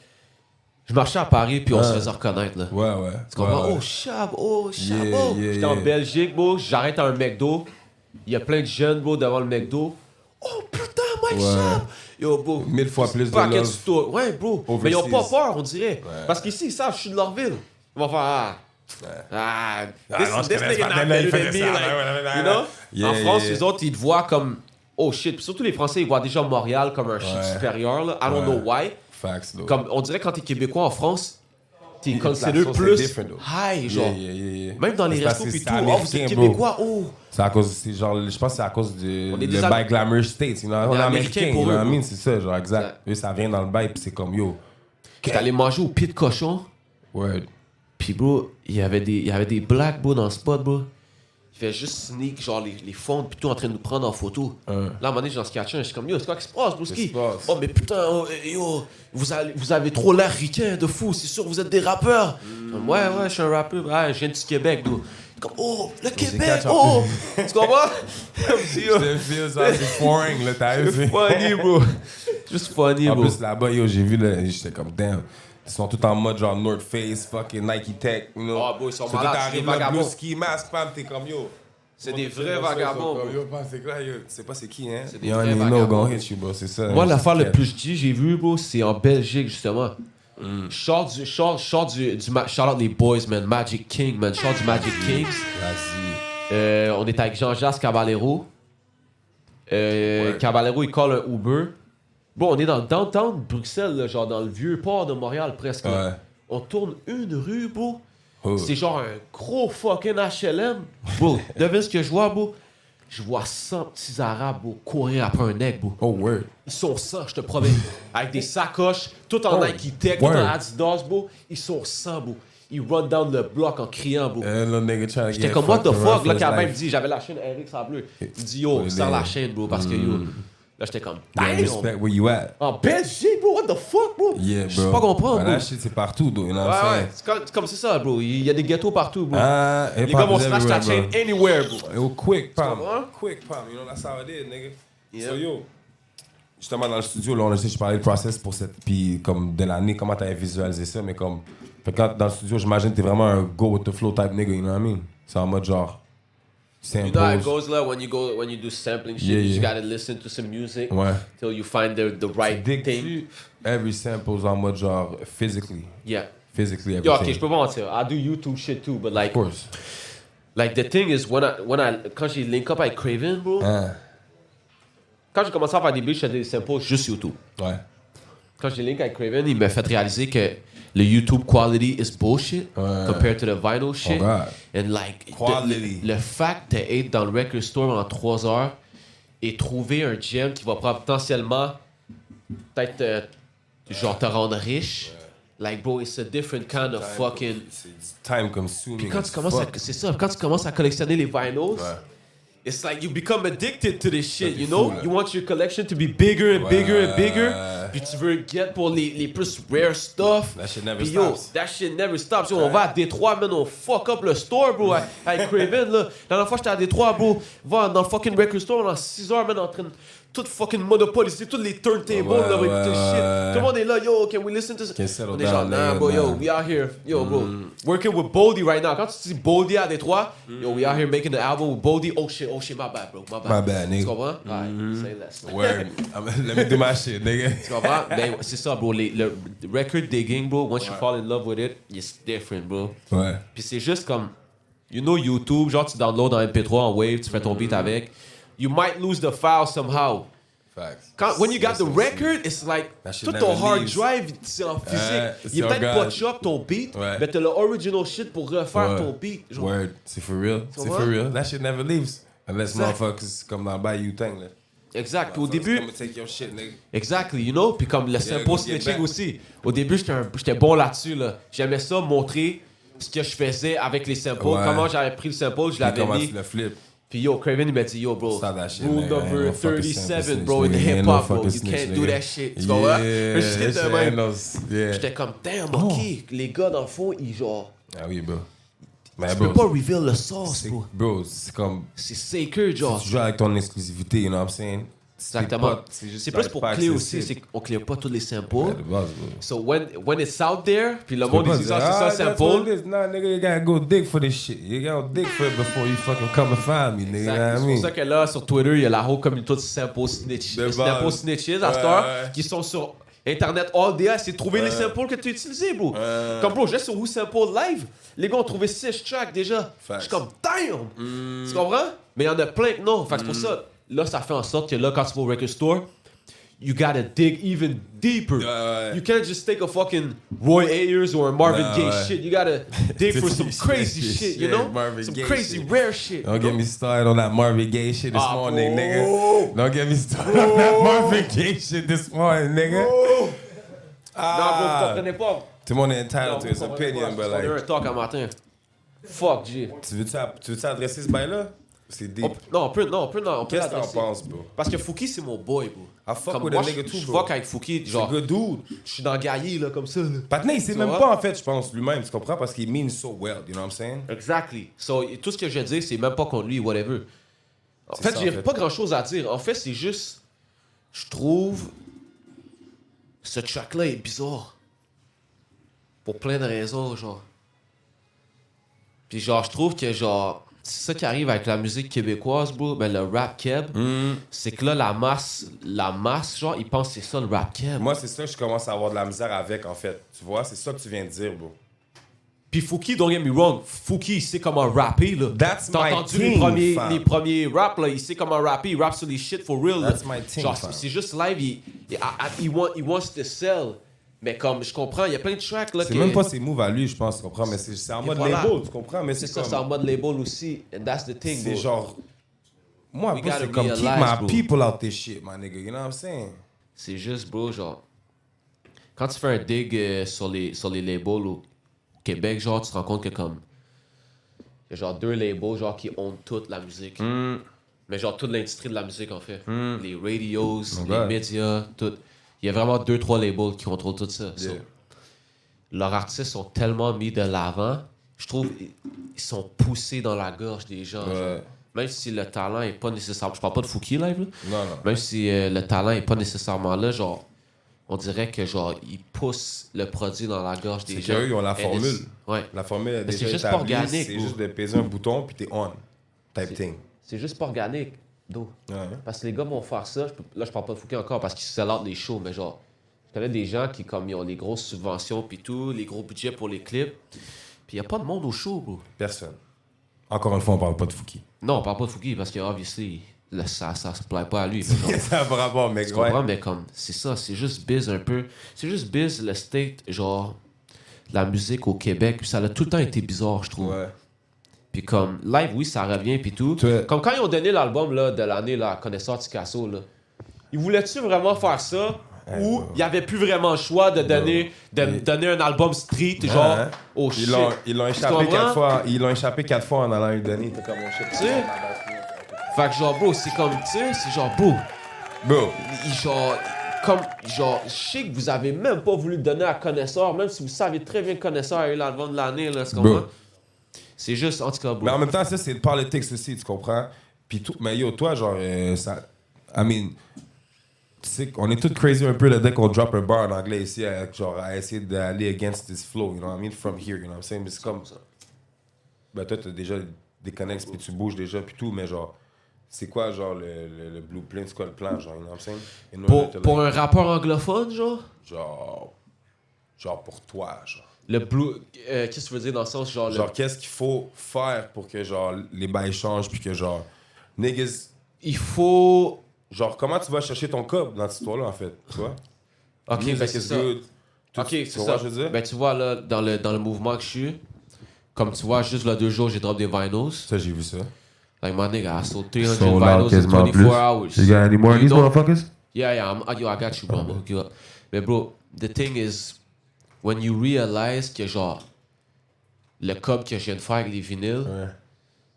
Je marchais à Paris, puis on se faisait reconnaître, là. Ouais, ouais. Tu comprends? Ouais, ouais. Oh, Chab, oh, Chab, Yeah, oh. yeah, J'étais en yeah. Belgique, bro. J'arrête à un McDo. Il y a plein de jeunes, bro, devant le McDo. Oh, putain, Mike Ouais. Chab. Yo, bro. 1000 fois plus de Paquet love. store. Ouais, bro. Overseas. Mais ils ont pas peur, on dirait. Parce qu'ici, ils savent, je suis de leur ville. Ils vont faire, non, je connais pas, mais il faisait ça, you know? Yeah, En France, yeah. les autres, ils te voient comme, oh shit. Puis surtout les Français, ils voient déjà Montréal comme un shit supérieur, là. I don't know why. Facts, though. Comme, on dirait quand t'es Québécois en France, t'es La considéré sauce est plus different, though. high, genre. Yeah. Même dans les C'est parce restos que pis c'est tout. Oh, vous américain, êtes bro. Québécois, oh. C'est à cause, c'est genre, je pense que c'est à cause du On est le des bail Glamour States, you know? On est Américains américain, pour you know eux, what I bro. mean? C'est ça, genre, exact. Exact. Eux, ça vient dans le bail, puis c'est comme, yo, J'étais allé manger au pied de cochon. word. Pis bro, il y avait des blacks, bro, dans le spot, bro. Il fait juste sneak, genre les fonds, pis tout en train de nous prendre en photo. Là, à un moment donné, j'en sketch un, je suis comme, yo, c'est quoi qui se passe, bro, ski? Qu'est-ce qui se passe? Oh, mais putain, oh, yo, vous avez trop l'air ricain de fou, c'est sûr, vous êtes des rappeurs. Ouais, je suis un rappeur, ouais, je viens du Québec, bro. Comme, oh, le Québec, oh! Tu comprends? Je te feel ça, c'est foreign, là, t'as vu? C'est funny, bro. Juste funny, bro. En plus, là-bas, yo, j'ai vu, là, j'étais comme, damn. Ils sont tous en mode genre North Face, fucking Nike Tech, you know? Ah, bro, ils sont Surtout malades, t'arrives c'est des là, vagabonds. bleu ski mask, fam, t'es comme, yo. C'est des vrais vagabonds, bro. Yo, c'est quoi, yo? Tu sais pas c'est qui, hein? C'est des Yo, vrais you know, vagabonds. gonna hit you, bro, c'est ça. Moi, hein, l'affaire c'est le plus G j'ai vu, bro, c'est en Belgique, justement. Shout out les boys, man. Magic King, man. Shout du Magic Kings. Vas-y. On est avec Jean-Jacques Caballero. Caballero, il call un Uber. Bon, on est dans le downtown de Bruxelles, là, genre dans le vieux port de Montréal, presque. Là. Ouais. On tourne une rue, bro. Oh. C'est genre un gros fucking HLM. Bro, devine ce que je vois, bro. Je vois 100 petits Arabes, bro, courir après un nègre, bro. Oh, word. Ils sont 100, je te promets. Avec des sacoches, tout en Nike Tech, tout word. en Adidas, bro. Ils sont 100, bro. Ils run down le bloc en criant, bro. Little nigga trying to J'étais get comme, what the fucking fuck? rough Là, his quand même life. dit, j'avais la chaîne Eric Sableux. Il dit, yo, Ouais, serre la les- chaîne, bro, parce que yo. Là, j'étais comme, Yeah, damn! respect where you at. En Belgique, bro, what the fuck, bro? Yeah, bro. Je sais pas comprendre, Bah, bro. That shit, c'est partout, though, you know Ouais, what I'm ouais, saying? c'est comme c'est ça, bro. Il y a des ghettos partout, bro. Ah, Les gars vont slash ta chain bro. anywhere, bro. Yo, quick, pam. comprends? Quick, pam. You know, that's how it is, nigga. Yeah. So, yo, justement, dans le studio, là, je parlais du process pour cette... Puis, comme, de l'année, comment t'avais visualisé ça, mais comme... Fait que quand dans le studio, j'imagine que t'es vraiment un go with the flow type nigga, you know what I mean? C'est en mode genre... You know how it Samples. goes, là, when you do sampling shit, Yeah, you just yeah. gotta listen to some music Ouais. till you find the right thing. Dig every sample's en mode genre physically. Yeah. Physically, Yo, everything. ok, je peux pas mentir. I do YouTube shit too, but like, Of course. like the thing is, quand j'ai link up avec Craven, bro, Hein. quand j'ai commencé à faire des beats, je faisais des samples juste YouTube. Ouais. Quand j'ai link avec Craven, il m'a fait réaliser que le YouTube quality is bullshit compared to the vinyl shit. Oh God. And like, Quality. le fact d'être dans le record store en 3 heures et trouver un gem qui va potentiellement peut-être genre te rendre riche. Like, bro, it's a different kind of fucking... C'est time consuming. Puis quand as tu commences à... fuck. C'est ça, quand tu commences à collectionner les vinyls, Ouais. it's like you become addicted to this shit, c'est you know? fou, là. You want your collection to be bigger and Ouais. bigger and bigger. Puis tu veux get pour les plus rare stuff. That shit never Puis yo, stops. that shit never stops. Yo, on va à Détroit, man, on fuck up le store, bro, avec Craven, là. La dernière fois, j'étais à Détroit, bro. Va dans le fucking record store, on a 6 heures, man, en train de tout fucking monopoliser tous les turntables, Ouais, là, avec ouais, tout le shit. ouais. Tout le monde est là, yo, can we listen to this? Can settle On est genre, down, nah, nigga, bro, yo, man. we out here. Yo, bro, working with Boldy right now. Quand tu dis Boldy à Détroit, yo, we out here making the album with Boldy. Oh shit, my bad, bro, my bad. My bad, nigga. Tu comprends? Alright, say less. Word. Let me do my shit, nigga. Tu comprends? Ben, c'est ça, bro. Le record digging, bro, once you fall in love with it, it's different, bro. Ouais. Puis c'est juste comme, you know, YouTube, genre tu downloads en MP3, en Wave, tu fais ton beat avec. You might lose the file somehow. Facts. When you got the Yes, record, it's like, That shit tout never ton hard leaves. drive, c'est en physique. c'est Il est en peut-être God. pas chop ton beat, Ouais. mais t'as le original shit pour refaire Ouais. ton beat. Genre. Word. C'est for real. C'est comprends? for real. That shit never leaves. Unless Exact. motherfuckers come down buy you thing, là. Exact. Puis au Motherfuckers début, come and take your shit, nigga. exactly, you know? Puis comme le sample go get snitching back. aussi. Au début, j'étais bon là-dessus, là. J'aimais ça, montrer ce que je faisais avec les samples, Ouais. comment j'avais pris le sample, je l'avais Comment mis. tu le flip? Puis yo, Craven, il m'a dit, yo, bro, Stop that shit, rule man. Ain't number no fucking 37, simple bro, in the snitch, nigga. Ain't hip-hop, no bro. fucking You snitch, can't do nigga. that shit. Tu comprends? Yeah, Shit that de shit même. ain't no... Yeah. J'étais comme, damn, ok, les gars, dans le fond, ils genre... Ah oui, bro. Mais Tu bro, peux pas reveal le sauce, c'est- bro. bro, c'est comme... C'est sacred, genre. Tu joues avec ton exclusivité, you know what I'm saying? Exactement. C'est C'est plus pour clear aussi, c'est qu'on clear pas tous les samples. Ouais, de base, bro. So when it's out there, puis le Tu peux monde pas ils disent, dire, ah, c'est ça, that's what sample. it is. Nah, nigga, you gotta go dig for this shit. You gotta dig for it before you fucking come and find me, nigga. You know Exact. what I C'est pour mean? ça que là, sur Twitter, il y a la whole communauté de sample snitches, De sample base. snitches à cette Ouais, heure, ouais. qui sont sur Internet all day, c'est de trouver les samples que tu as utilisés, bro. Comme, bro, juste sur Who Sample Live, les gars ont trouvé 6 tracks déjà. Je suis comme, damn! Tu comprends? Mais il y en a plein que non. Fait que c'est pour ça, là, ça fait en sorte que là, quand tu vas au record store, you gotta dig even deeper. Ouais. You can't just take a fucking Roy Ayers or a Marvin Nah, Gaye ouais. shit. You gotta dig for some crazy shit, you know? Marvin Some Gaye crazy shit. rare shit. Don't you get know? me started on that Marvin Gaye shit this morning, bro. nigga. Don't get me started on that Marvin Gaye shit this morning, nigga. Non, bro, vous comprenez pas. Tout le monde est Non, entitled to his vous comprenez opinion, pas. but On a eu like... un talk un matin. Fuck, G. Tu veux-tu adresser ce bail-là? C'est deep. On peut Qu'est-ce que t'en l'adresser. penses, bro? Parce que Fouki, c'est mon boy, bro. I fuck Comme with moi, a nigga too, je bro. fuck avec Fouki, genre, C'est good dude. je suis dans Gaillé, là, comme ça. Là. Patna, il sait Tu même vois? pas, en fait, je pense, lui-même, tu comprends? Parce qu'il mean so well, you know what I'm saying? Exactly. So, tout ce que je dis, c'est même pas contre lui, whatever. En C'est fait, ça, j'ai en fait. pas grand-chose à dire. En fait, c'est juste... Je trouve... Ce track-là est bizarre. Pour plein de raisons, genre. Puis genre, je trouve que genre... C'est ça qui arrive avec la musique québécoise, bro. Ben, le rap keb, c'est que là, la masse, genre, ils pensent que c'est ça, le rap keb. Moi, c'est ça que je commence à avoir de la misère avec, en fait. Tu vois, c'est ça que tu viens de dire, bro. Puis Fouki, don't get me wrong, Fouki, il sait comment rapper, là. That's T'as my entendu thing, fam. les premiers raps, là, il sait comment rapper, il rappe sur les shit for real, là. That's my thing, Genre, fam. c'est juste live, he wants to sell. Mais comme, je comprends, il y a plein de tracks, là, C'est même pas ses moves à lui, je pense, tu comprends? Mais c'est en mode voilà. label, tu comprends? Mais C'est c'est ça, comme... c'est en mode label aussi, and that's the thing, C'est bro. genre... Moi, We bro, gotta c'est comme keep realize, my bro. people out this shit, my nigga. You know what I'm saying? C'est juste, bro, genre... Quand tu fais un dig sur les labels au Québec, genre, tu te rends compte que comme... Il y a genre 2 labels, genre, qui ont toute la musique. Mais genre, toute l'industrie de la musique, en fait. Les radios, les ouais. médias, tout. Il y a vraiment 2-3 labels qui contrôlent tout ça. So, Yeah. leurs artistes sont tellement mis de l'avant, je trouve, ils sont poussés dans la gorge des gens. Ouais. Genre. Même si le talent est pas nécessairement... Je parle pas de Fouki Live, là. Non, non. Même si le talent est pas nécessairement là, genre, on dirait que genre ils poussent le produit dans la gorge des C'est gens. qu'eux, ils ont la And formule. it's- Ouais. La formule est Mais c'est déjà juste pas établie. organique, C'est bro. juste de peser un bouton, puis t'es on. Type thing. C'est juste pas organique, d'eau. Ouais. Parce que les gars vont faire ça. Là, je parle pas de Fouki encore parce qu'ils sell out les shows, mais genre, je connais des gens qui, comme, ils ont les grosses subventions puis tout, les gros budgets pour les clips. Puis y a pas de monde au show, bro. Personne. Encore une fois, on parle pas de Fouki. Non, on parle pas de Fouki parce que, obviously, là, ça se plaît pas à lui. mais genre, Ça va rapport, mec. tu comprends, mais comme, c'est ça, c'est juste biz un peu. C'est juste biz, le state, genre, la musique au Québec, puis ça a tout le temps été bizarre, je trouve. Ouais. Puis comme, live, oui, ça revient, puis tout. Tu vois- Comme quand ils ont donné l'album là, de l'année, là, Connaisseur Ticasso, là, ils voulaient-tu vraiment faire ça? Ou il n'y avait plus vraiment le choix de donner un album street, genre, hein? au shit. Ils l'ont échappé comprends? 4 fois. Ils l'ont échappé 4 fois en allant lui donner. T'es comme mon shit. Tu sais? Fait que genre, bro, c'est comme, tu sais, c'est genre, bro, Bro. genre, je sais que vous avez même pas voulu le donner à Connaisseur, même si vous savez très bien que Connaisseur a eu l'album de l'année, là, c'est Bro. comment? C'est juste, en tout cas, bro. Mais en même temps, ça, c'est le politics aussi, tu comprends? Puis tout, mais yo, toi, genre, ça. I mean, tu sais, on est tous crazy un peu là, dès qu'on drop un bar en anglais ici, genre, à essayer d'aller against this flow, you know what I mean? From here, you know what I'm saying? Mais c'est comme ça. Ben, toi, t'as déjà des connects, puis tu bouges déjà, puis tout, mais genre, c'est quoi, genre, le blueprint, c'est quoi le plan, genre, you know what I'm saying? In order to, Pour like, un rappeur anglophone, genre? genre pour toi, genre. Le blue. Qu'est-ce que tu veux dire dans le sens, genre. Genre, qu'est-ce qu'il faut faire pour que, genre, les bails changent, puis que, genre, niggas. Il faut. Genre, comment tu vas chercher ton cob dans cette histoire-là, en fait, tu vois? Ok, Music ben c'est is ça. good. Ok, Tu c'est vois ça. ce que je veux dire? Ben tu vois, là, dans le mouvement que je suis, comme tu vois, juste là 2 jours, j'ai drop des vinyls. Ça, j'ai vu ça. Like, my nigga, I sold 300 Sold out vinyls in quasiment 24 plus. hours. You got any more of these don't- motherfuckers? Yeah, yo, I got you, bro. I'm gonna hook you up. Mais bro, the thing is, when you realize que genre, le cob que je viens de faire avec les vinyles, Ouais.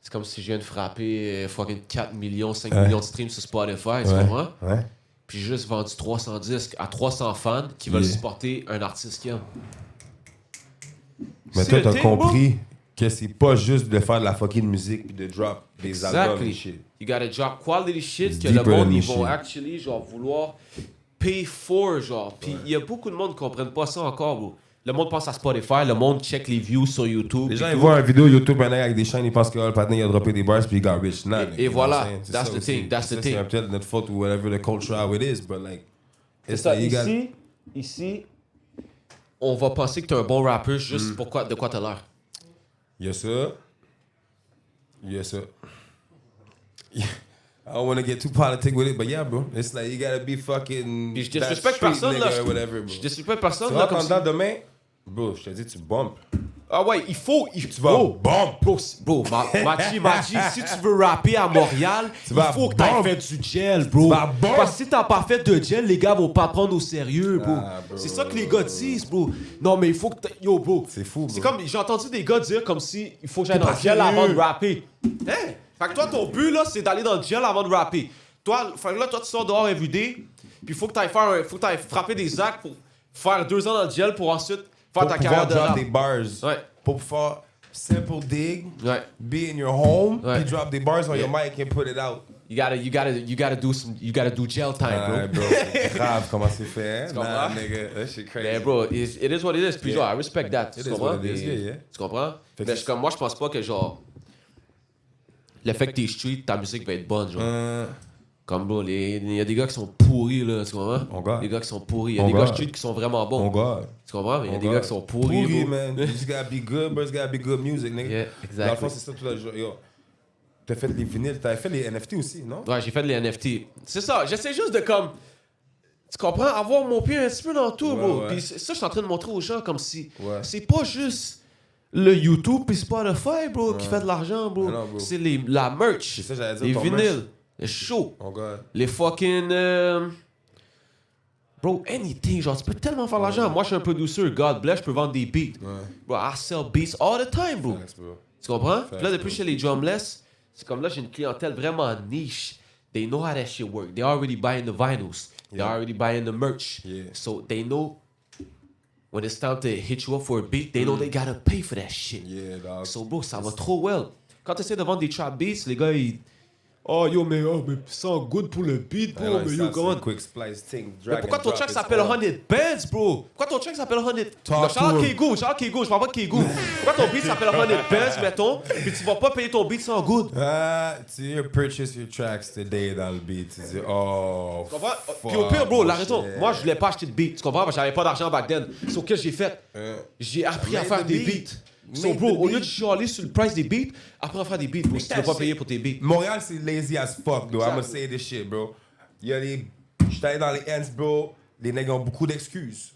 c'est comme si je viens de frapper fucking 4 millions, 5 millions de streams sur Spotify, tu comprends? Ouais. Puis j'ai juste vendu 300 disques à 300 fans qui veulent Yeah. supporter un artiste qui aime. Mais C'est toi, le t'as thing, compris que c'est pas juste de faire de la fucking musique puis de drop des albums Exactly. et shit. You gotta drop quality shit It's que le deeper monde, than ils this vont shit. actually, genre, vouloir pay for, genre. Puis il y a beaucoup de monde qui comprennent pas ça encore, bro. Le monde pense à Spotify, le monde check les views sur YouTube. Les gens, et ils tout. voient une vidéo YouTube un avec des chaînes, ils pensent que le patin, il a droppé des bars puis il got rich. Non, Et you know voilà, what I'm saying? C'est that's ça the aussi. thing, that's the Ça, thing. C'est peut-être notre faute ou whatever the culture how it is, but like... C'est it's ça, like you got- ici, on va penser que t'es un bon rappeur juste pour quoi, de quoi t'as l'air. Il y a ça. Il y a ça. I don't want to get too politic with it, but yeah, bro. It's like you gotta be fucking... Puis je that disrespecte street personne, nigga là. or whatever, bro. Je disrespecte personne, Tu là, rentres comme en si... dedans demain, bro, je te dis, tu bumpes. Ah ouais, il faut... Tu vas bump. Bro, Machi, si tu veux rapper à Montréal, il vas faut que t'aies bump. fait du gel, bro. Tu vas bump. Parce que si t'as pas fait de gel, les gars vont pas te prendre au sérieux, bro. Ah, bro. C'est ça que les gars disent, bro. Non, mais il faut que yo, bro. C'est fou, bro. C'est comme, j'ai entendu des gars dire comme si il faut que j'aille T'es dans le pas gel sérieux. avant de rapper. Hein? Fait que toi, ton but, là, c'est d'aller dans le gel avant de rapper. Toi, fait que là, toi, tu sors dehors everyday, puis faut que t'ailles frapper des actes pour faire 2 ans dans le gel pour ensuite faire ta carrière de drop rap. des bars. Ouais. Pour pouvoir simple dig, Ouais. be in your home, Ouais. puis drop des bars on Yeah. your mic and put it out. You gotta do gel time, bro. Ouais, bro, c'est grave comment c'est fait. Tu comprends? Nigga, that shit crazy. Mais bro, it is what it is. Puis genre, I respect that. It Tu is comprends? what it is, yeah. Tu comprends? Fait que Mais c'est- comme moi, je pense pas que genre. Le fait que t'es street, ta musique va être bonne, genre. Comme bro, il y a des gars qui sont pourris, là, tu comprends? On gars. Des gars qui sont pourris. Il y a On des gars gars. street qui sont vraiment bons. Oh God. Tu comprends? Mais il y a Oh des God. gars qui sont pourris, Pourri, bro. man. You just gotta be good, bro. It's gotta be good music, nigga. Yeah, Dans le exactly. fond, c'est ça tout le jour. Yo, t'as fait les vinyles, t'avais fait les NFT aussi, non? Ouais, j'ai fait les NFT. C'est ça, j'essaie juste de comme. Tu comprends? Avoir mon pied un petit peu dans tout, Ouais, bro. ouais. Puis ça, je suis en train de montrer aux gens comme si. Ouais. C'est pas juste le YouTube puis Spotify, bro, qui fait de l'argent, bro. Mais non, bro. C'est la merch. C'est ça, j'allais dire, Les ton vinyles. Les shows. Oh God. Les fucking. Bro, anything. Genre, tu peux tellement faire de l'argent. Moi, je suis un producer. God bless, je peux vendre des beats. Bro, I sell beats all the time, bro. Thanks, bro. Tu comprends? Facts, Puis là, depuis bro. chez les Drumless, c'est comme là, j'ai une clientèle vraiment niche. They know how that shit work. They already buying the vinyls. They already buying the merch. Yeah. So they know when it's time to hit you up for a beat, they know they gotta pay for that shit. Yeah, dog. So bro, ça va trop well. Quand tu essaies de vendre des trap beats, les gars, ils... Oh mais ça good pour le beat, bro. Ouais, mais ça, yo, comment... c'est quick splice thing. Mais Drag pourquoi and ton drop, track it's s'appelle all. 100 Bands, bro? Pourquoi ton track s'appelle 100... Talk Shout out to him. Kegou, je parle pas de Kegou. Pourquoi ton beat s'appelle 100 Bands, mettons, puis tu vas pas payer ton beat sans good? Ah, tu purchase your tracks today dans le beat. Tu dis, oh, Tu comprends? fuck, Puis au pire, bro, la shit. raison, moi, je voulais pas acheter de beat. Tu comprends? Parce que j'avais pas d'argent back then. So, qu'est-ce que j'ai fait? J'ai appris à Made faire the des beat. beats. So, Made bro, the au lieu beat. de chialer sur le price des beats, apprends à faire des beats, bro. Si tu veux pas that payer shit. pour tes beats. Montréal, c'est lazy as fuck, though. I'm gonna Exactly. say this shit, bro. Il y a des. J'étais allé dans les ends, bro. Les nègres ont beaucoup d'excuses.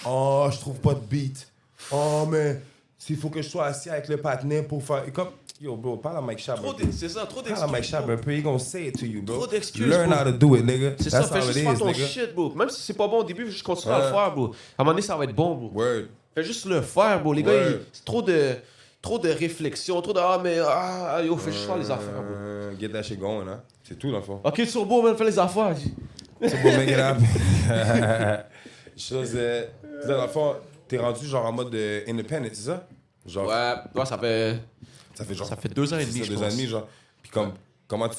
Oh, je trouve pas de beat. Oh, mais s'il faut que je sois assis avec le partenaire pour faire. Comme. Yo, bro, parle à Mike Schaab. C'est ça, trop Parle à Mike d'excuses. Schaab un peu. He gonna say it to you, bro. Trop d'excuses, Learn bro. how to do it, nigga. C'est ça, That's fais how juste it faire is, ton nigga. shit, bro. Même si c'est pas bon au début, juste continue à le Ouais. faire, bro. À un moment donné, ça va être bon, bro. Word. Fais juste le faire, bro. Les gars, Ouais. c'est trop de réflexion, trop de yo, fais juste faire les affaires, bro. Get that shit going, hein. C'est tout, dans le fond. Ok, Turbo, man, fais les affaires. C'est pour make it happen. Chose. Là, dans le fond, t'es rendu genre en mode independent, c'est ça? Genre, Ouais, ça fait. ça fait 2 ans et c'est demi, ça, je 2 ans et pense. demi, genre. Puis comme, comment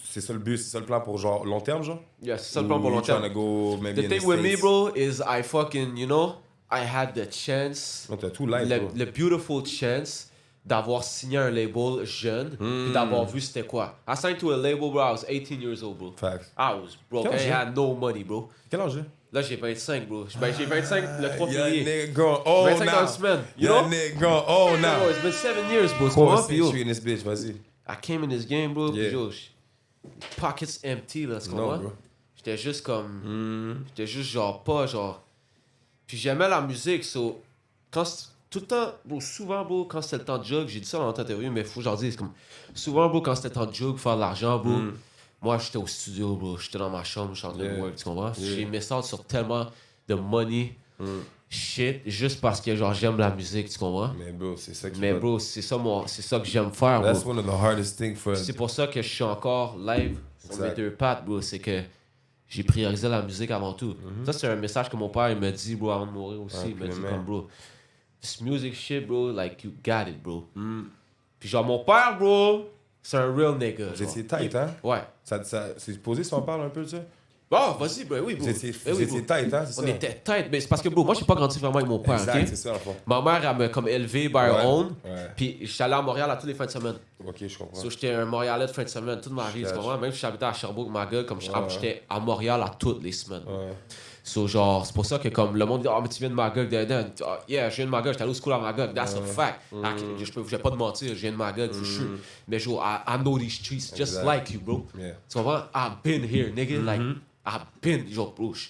c'est ça le but, c'est ça le plan pour genre long terme, genre? Yeah, c'est ça le plan pour Ou long you tryna terme. go maybe The in thing the with me, States? bro, is I fucking, you know, I had the chance, Non, t'as tout live, bro. le beautiful chance d'avoir signé un label jeune, puis d'avoir vu c'était quoi. I signed to a label, bro, I was 18 years old, bro. Facts. I was broke, Quel âge I j'ai? had no money, bro. Quel âge j'ai? Là, j'ai 25, bro. Ben, j'ai 25 le 3 Young février. nigga going old 25 now. dans une semaine, you Young know? nigga going old Bro, now. it's been 7 years, bro. Tu Cool comprends? Puis yo, century in this bitch, vas-y. I came in this game, bro, Yeah. puis yo, pockets empty, là, tu Non, comprends? bro. J'étais juste comme... J'étais juste genre pas, genre... Puis j'aimais la musique, so... Quand tout le temps, bro, souvent, bro, quand c'était le temps de jog, j'ai dit ça dans notre interview, mais faut que j'en dise, comme... Souvent, bro, quand c'était le temps de jog, faire de l'argent, bro, moi, j'étais au studio, bro, j'étais dans ma chambre, j'étais en train de Yeah. work, tu comprends? Yeah. J'ai mis ça sur tellement de money, shit, juste parce que, genre, j'aime la musique, tu comprends? Mais bro, c'est ça que Mais bro, c'est ça que j'aime faire, That's bro. one of the hardest things for. C'est pour ça que je suis encore live sur mes Exact. 2 pattes, bro. C'est que j'ai priorisé la musique avant tout. Ça, c'est un message que mon père il me dit, bro, avant de mourir aussi. Il me dit absolument. comme, bro, this music shit, bro, like, you got it, bro. Puis genre, mon père, bro, c'est un real nigga. Vous genre. étiez tight, hein? Ouais. C'est posé si on parle un peu de ça? Oh, vas-y, bro, oui, bro. Vous étiez Eh oui, bro. tight, hein? C'est On ça? était tête, mais c'est parce que, bro, moi, j'ai pas grandi vraiment avec mon père, Exact, ok? c'est ça, en fond. Ma mère, elle m'a comme élevé by her Ouais, own. ouais. Puis j'étais allé à Montréal à tous les fins de semaine. Ok, je comprends. So, j'étais un Montréalais de fin de semaine toute ma vie, tu Gotcha. comprends? Même si j'habitais à Sherbrooke, ma gueule, comme Ouais. j'étais à Montréal à toutes les semaines. Ouais. So, genre, c'est pour ça que comme le monde dit, mais tu viens de Magog, yeah, je viens de Magog, j'étais allé au school à Magog, that's a fact. Je vais pas te mentir, je viens de Magog, for sure. Mais genre, I know these streets just Exact. like you, bro. Yeah. Tu comprends? I've been here, nigga, like, I've been, genre, bro. Tu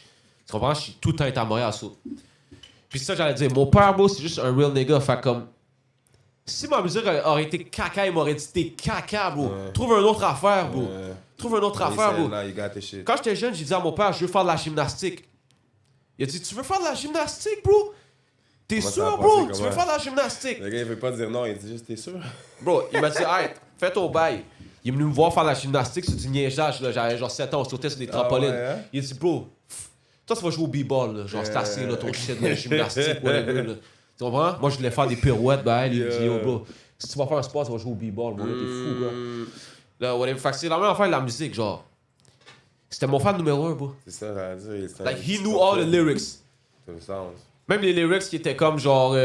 comprends? Je suis tout le temps été à Montréal, so. Puis ça, j'allais dire, mon père, bro, c'est juste un real nigga, fait comme... Si ma musique aurait été caca, il m'aurait dit t'es caca, bro. Trouve une autre affaire, bro. Trouve une autre affaire, bro. Now you got this shit. Quand j'étais jeune, j'ai dit à mon père, je veux faire de la gymnastique. Il a dit, tu veux faire de la gymnastique, bro? T'es Comment ça sûr, a bro? passé, Tu veux comment? faire de la gymnastique? Le gars, il veut pas dire non, il dit juste, t'es sûr? Bro, il m'a dit, arrête, fais ton bail. Il est venu me voir faire la gymnastique sur du niaisage, là. J'avais genre 7 ans, on sautait sur des trampolines. ouais, hein? Il dit, bro, toi, tu vas jouer au b-ball, là. Genre, c'est assez, là, ton shit, la gymnastique, whatever, là. Tu comprends? Moi, je voulais faire des pirouettes, ben, il dit, yo, bro, si tu vas faire un sport, tu vas jouer au b-ball, bro. Là, t'es fou, bro. Là, whatever. Fait que c'est la même affaire de la musique, genre. C'était mon fan numéro 1, bro. C'est ça, j'allais dire. Like, he knew all the lyrics. C'est le sens. Même les lyrics qui étaient comme, genre.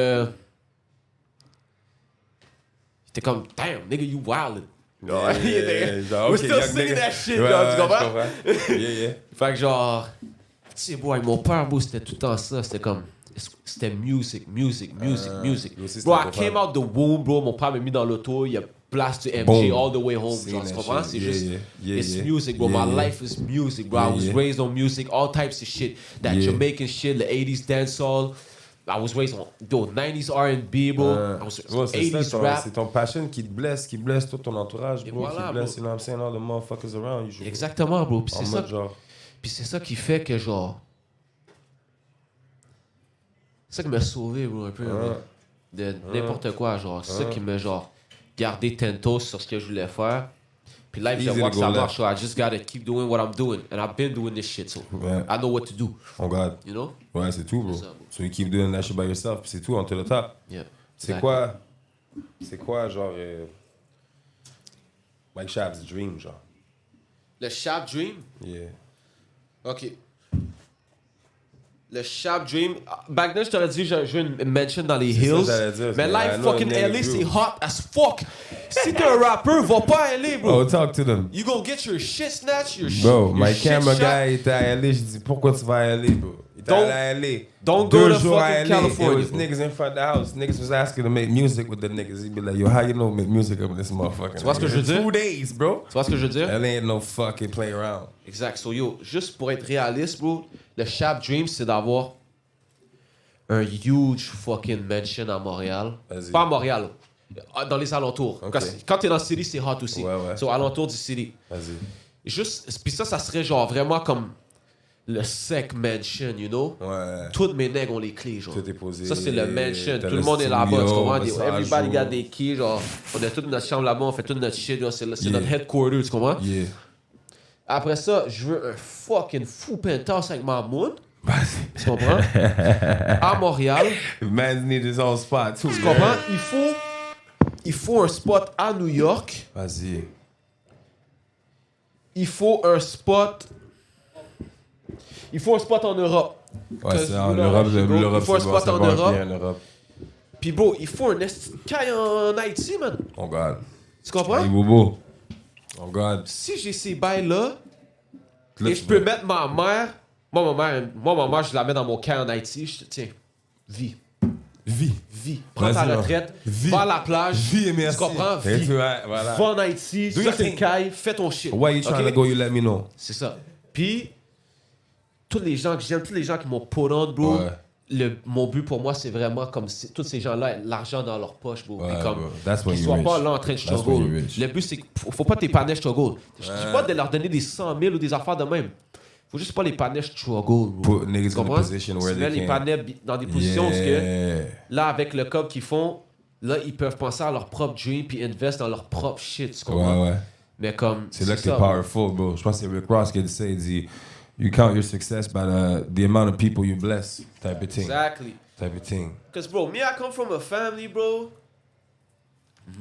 C'était comme, damn, nigga, you wildin'. Yeah, genre, We're ok, still young singing nigga. that shit, Ouais, là, tu ouais, comprends? je comprends. Yeah. Fait que genre, tu sais, bro, avec mon père, bro, c'était tout le temps ça. C'était comme, c'était music. lui aussi, c'était Bro, I ton came père. out the womb, bro. Mon père m'a mis dans l'auto, il a blast to MJ Boom. all the way home. Sing Genre, that tu comprends? shit. C'est Yeah, juste, yeah, it's yeah. music, bro. Yeah, My yeah. life is music, bro. Yeah, I was yeah. raised on music, all types of shit. That Yeah. Jamaican shit, the 80s dancehall. I was raised on, 90s R&B, bro. I was Bro, c'est 80s ça, rap. c'est ton passion qui te blesse tout ton entourage, Et bro, voilà, qui blesse, bro. you know what I'm saying, all the motherfuckers around you. Exactement, bro. Puis En c'est ça. mode genre... Puis c'est ça qui fait que, genre. C'est ça qui m'a sauvé, bro, un peu. bro. De n'importe quoi, genre. C'est ça qui m'a, genre, gardé tento sur ce que je voulais faire. Puis là, je Easy vois to que ça go marche. So I just gotta keep doing what I'm doing. And I've been doing this shit, so Ouais. I know what to do. Oh God. You know? Ouais, c'est tout, bro. C'est ça, bro. So you keep doing that shit by yourself, puis c'est tout, on te le tape. Yeah. C'est Exactly. quoi, genre... Mike Shab's dream, genre? Le Shab Dream? Yeah. OK. Le Shab Dream. Back then, je t'aurais dit, j'ai une mention dans les C'est ça, Hills. j'allais dire, Mais c'est- là, I know fucking the name, LA, bro. c'est hot as fuck. Si t'es un rappeur, va pas à LA, bro. Oh, talk to them. You gonna get your shit snatched, your Bro, your my shit camera shot. guy était à LA, je dis pourquoi tu vas à LA, bro? Il était Don't- allé à LA. don't go 2 to jours à fucking LA. California, It was bro. niggas in front of the house. Niggas was asking to make music with the niggas. He'd be like, yo, how you know make music up in this motherfucker? Tu vois ce que je veux dire? 2 days, bro. Tu vois ce que je veux dire? LA ain't no fucking play around. Exact. So yo, juste pour être réaliste, bro, le Shab Dream, c'est d'avoir un huge fucking mansion à Montréal. Vas-y. Pas à Montréal, dans les alentours. Ok. Quand t'es dans le city, c'est hot aussi. Ouais. So, alentour du city. Vas-y. Juste, puis ça serait genre vraiment comme le sec mansion, you know? Ouais. Tous mes nègres ont les clés, genre. Tout est posé. Ça, c'est le mansion. T'as Tout le monde est là-bas, tu comprends? studio, Everybody massage, got des keys, genre. On a toute notre chambre là-bas, on fait toute notre shit, genre, c'est Yeah. notre headquarter, tu comprends? Yeah. Après ça, je veux un fucking fou penthouse avec ma moon. Vas-y. Tu comprends? À Montréal. Man need his own spot, too. Tu comprends? Il faut un spot à New York. Vas-y. Il faut un spot. Il faut un spot en Europe. Ouais, c'est en Bro, Europe, bro, l'Europe, il faut un c'est bon, spot en ça va Europe. bien en Europe. Puis bro, il faut un caille en Haïti, man. Oh God. Tu comprends? Hey, Bobo. Oh God. Si j'ai ces bails-là, Là, et tu je peux vas- mettre ma mère. Moi, ma mère, je la mets dans mon caille en Haïti. Je te tiens, vis. Vie. Prends ta Vas-y, retraite, Vis. va à la plage. Vie et merci. Tu comprends? Et Vis. tu vois, voilà. Va en Haïti, Do ça your c'est le thing. caille, fais ton shit. Why you trying Ok? to go, you let me know. C'est ça. Puis, tous les gens que j'aime, tous les gens qui m'ont put on, bro, Ouais. mon but pour moi, c'est vraiment comme tous ces gens-là, l'argent dans leur poche, bro. Ouais, Puis comme, bro. That's when qu'ils you soient rich. pas là en train de That's when struggle. you rich. Le but, c'est qu'il faut pas tes panèches struggle. Je dis pas de leur donner des 100 000 ou des affaires de même. Faut juste pas les panèches struggle, bro. Put niggas Tu in a comprends? position where Tu mets they les can. panèches dans des positions où ce que, Yeah. là, avec le cob qu'ils font, là, ils peuvent penser à leur propre dream puis invest dans leur propre shit, tu comprends? Ouais. Mais comme, C'est là que t'es ça, bro. powerful, bro. Je pense que c'est Rick Ross qui a dit ça. Il dit, you count your success by the amount of people you bless, type of thing. Exactly. Type of thing. Because, bro, me, I come from a family, bro.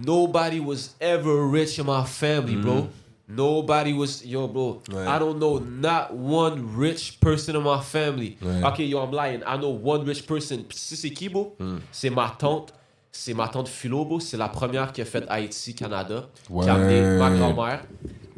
Nobody was ever rich in my family, bro. Nobody was, yo, bro. Ouais. I don't know not one rich person in my family. Ouais. Okay, yo, I'm lying. I know one rich person. Puis tu sais, c'est qui, bro? C'est ma tante. C'est ma tante Philo, bro. C'est la première qui a fait Haïti, Canada. Qui a amené ma grand-mère.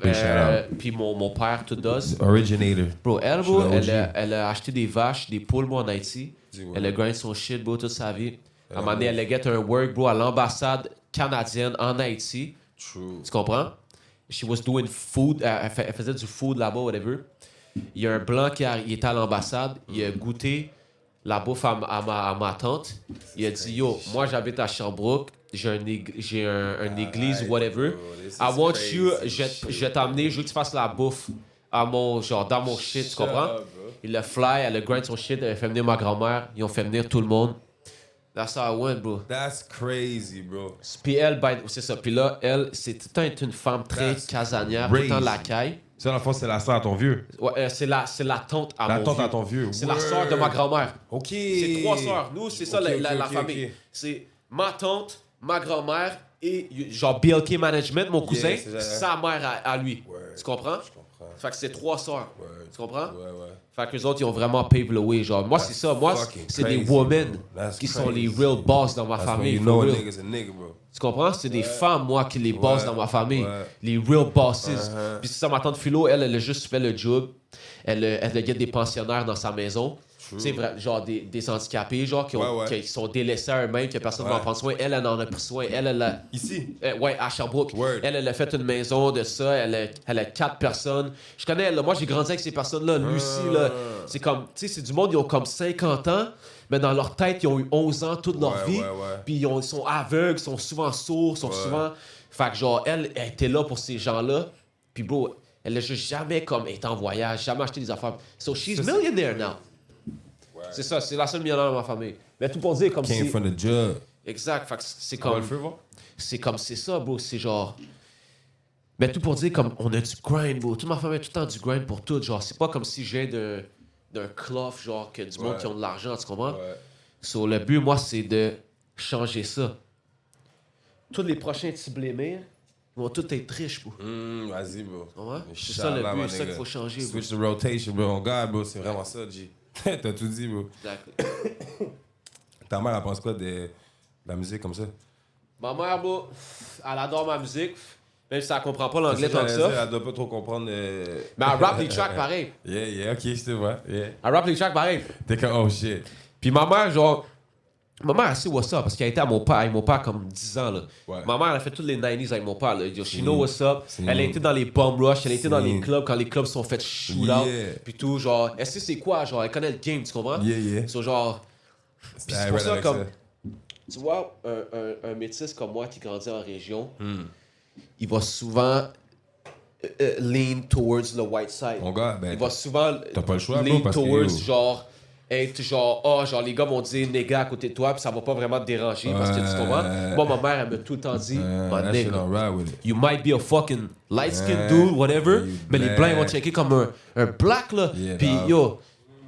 Big shout Puis mon père, tout does. Originator. Bro, elle, bro, Je suis la elle a acheté des vaches, des poules, moi, en Haïti. Dis-moi. Elle a grind son shit, bro, toute sa vie. À un moment donné, elle a get un work, bro, à l'ambassade canadienne en Haïti. True. Tu comprends? She was doing food. Elle faisait du food là-bas, whatever. Il y a un blanc il était à l'ambassade. Il a goûté la bouffe à ma tante. Il a dit, yo, moi, j'habite à Sherbrooke. J'ai un église, whatever. bro, this is I want crazy you, je vais t'amener, je veux que tu fasses la bouffe à dans mon shit, tu comprends? up, bro. Il a fly, elle a grind son shit, elle a fait venir ma grand-mère, ils ont fait venir tout le monde. That's how I went, bro. That's crazy, bro. Puis elle, c'est ça. Puis là, elle, c'est tout le temps une femme très casanière, tout le temps la caille. Ça, dans le fond, c'est la sœur à ton vieux. Ouais, c'est la tante à mon vieux. La tante à ton vieux. C'est la sœur de ma grand-mère. OK. C'est 3 sœurs. Nous, c'est ça la ok, famille. ok. C'est ma tante, ma grand-mère et genre BLK Management, mon cousin, sa mère à lui. Ouais. Tu comprends? Je comprends. Fait que c'est 3 sœurs. Ouais. Tu comprends? Ouais. Fait que les autres, ils ont vraiment paved the way. Genre, moi, c'est ça. Moi, fucking c'est des crazy, women bro. That's qui sont les crazy. real boss dans ma That's when famille. you know for a real. nigga's a nigga, bro. Tu comprends? C'est des femmes, moi, qui les boss dans ma famille. Ouais. Les real bosses. Puis c'est ça, ma tante Philo, elle a juste fait le job. Elle guette des pensionnaires dans sa maison. Tu sais, genre des handicapés, genre, qui sont délaissés à eux-mêmes, que personne ne va en prendre soin. Elle en a pris soin. Elle a... Ici? Ouais, à Sherbrooke. Word. Elle a fait une maison de ça. Elle a 4 personnes. Je connais elle, là. Moi, j'ai grandi avec ces personnes-là. Lucie, là, c'est comme... Tu sais, c'est du monde, ils ont comme 50 ans, mais dans leur tête, ils ont eu 11 ans toute leur vie. Puis ils sont aveugles, sont souvent sourds, sont souvent... Fait que genre, elle était là pour ces gens-là. Puis bro, elle a juste jamais comme été en voyage, jamais acheté des affaires. So she's millionaire now. C'est ça, c'est la seule millionnaire dans ma famille. Mais tout pour dire comme Came si... from the job. Exact, fait que c'est On va comme... le faire, voir? C'est ça, bro, c'est genre... Mais tout pour dire comme, on a du grind, bro. Toute ma famille a tout le temps du grind pour tout. Genre, c'est pas comme si j'ai d'un cloth, genre, que du monde qui ont de l'argent, tu comprends? So, le but, moi, c'est de changer ça. Tous les prochains petits blémirs, ils vont tous être riches, bro. Vas-y, bro. Ouais? C'est ça le but, c'est ça qu'il faut changer, bro. Switch the rotation, bro. On garde, bro. C'est vraiment ça, G. T'as tout dit, bro. Exact. Ta mère, elle pense quoi de la musique comme ça? Ma mère, bro, elle adore ma musique. Même si elle comprend pas l'anglais tant que ça. Elle doit pas trop comprendre. Mais elle rappe les tracks pareil. Yeah, ok, je te vois. Yeah. Elle rappe les tracks pareil. T'es comme, oh shit. Puis ma mère, genre... Ma mère, elle sait what's up, parce qu'elle était avec mon père comme 10 ans, là. Ouais. Ma mère, elle a fait toutes les 90s avec mon père, là. Yo, she know what's up. C'est Elle a été dans les bomb rush, elle a été dans les C'est clubs, quand les clubs sont faits shoot out. Yeah. Puis tout, genre... Elle sait c'est quoi, genre, elle connaît le game, tu comprends? Yeah. So, genre... Puis c'est pour ça, avec comme... Tu vois, un métis comme moi qui grandit en région, il va souvent lean towards the white side. Mon gars, ben, il va souvent t'as pas le choix, lean bro, parce que, towards, yo. genre, être genre, genre, les gars vont dire néga à côté de toi, puis ça va pas vraiment te déranger parce que tu comprends. Moi, ma mère, elle m'a tout le temps dit, my that shit nigga, don't ride with it. you might be a fucking light-skinned dude, whatever, you mais les blancs, ils vont te checker comme un black, là. Yeah, Puis, dog. yo,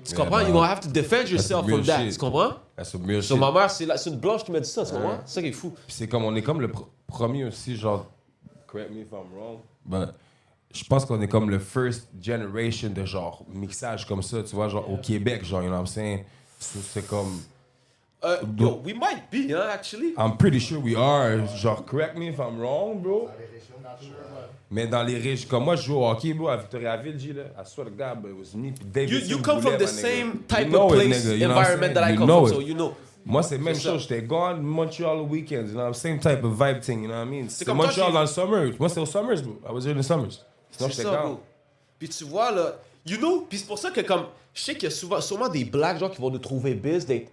tu comprends? dog. You're gonna have to defend yourself real from that, shit. tu comprends? That's some real So, shit. ma mère, c'est une blanche qui m'a dit ça, tu comprends? C'est ça qui est fou. Puis c'est comme, on est comme le premier aussi, genre, correct me if I'm wrong, but je pense qu'on est comme le first generation de genre mixage comme ça, tu vois, genre au Québec, genre, you know what I'm saying? C'est comme, Yo, we might be, hein, actually. I'm pretty sure we are, genre, correct me if I'm wrong, bro. Mais dans les régions, comme moi, je joue au hockey, bro, à Victoriaville, G, là. I swear to God, but it was me, puis David You come from the same type You know of it, place, nigga, you know what I'm environment that I saying? come You know from, it. so you know. Moi, c'est même C'est ça. chose. J'étais gone Montreal weekends, you know, same type of vibe thing, you know what I mean? C'est comme Montreal quand dans le summer. Moi, c'est au summers, bro. I was here in the summers. Sinon, C'est j'étais ça, gone. bro. Puis tu vois, là, you know, puis c'est pour ça que comme, je sais qu'il y a sûrement des blacks, genre, qui vont nous trouver biz d'être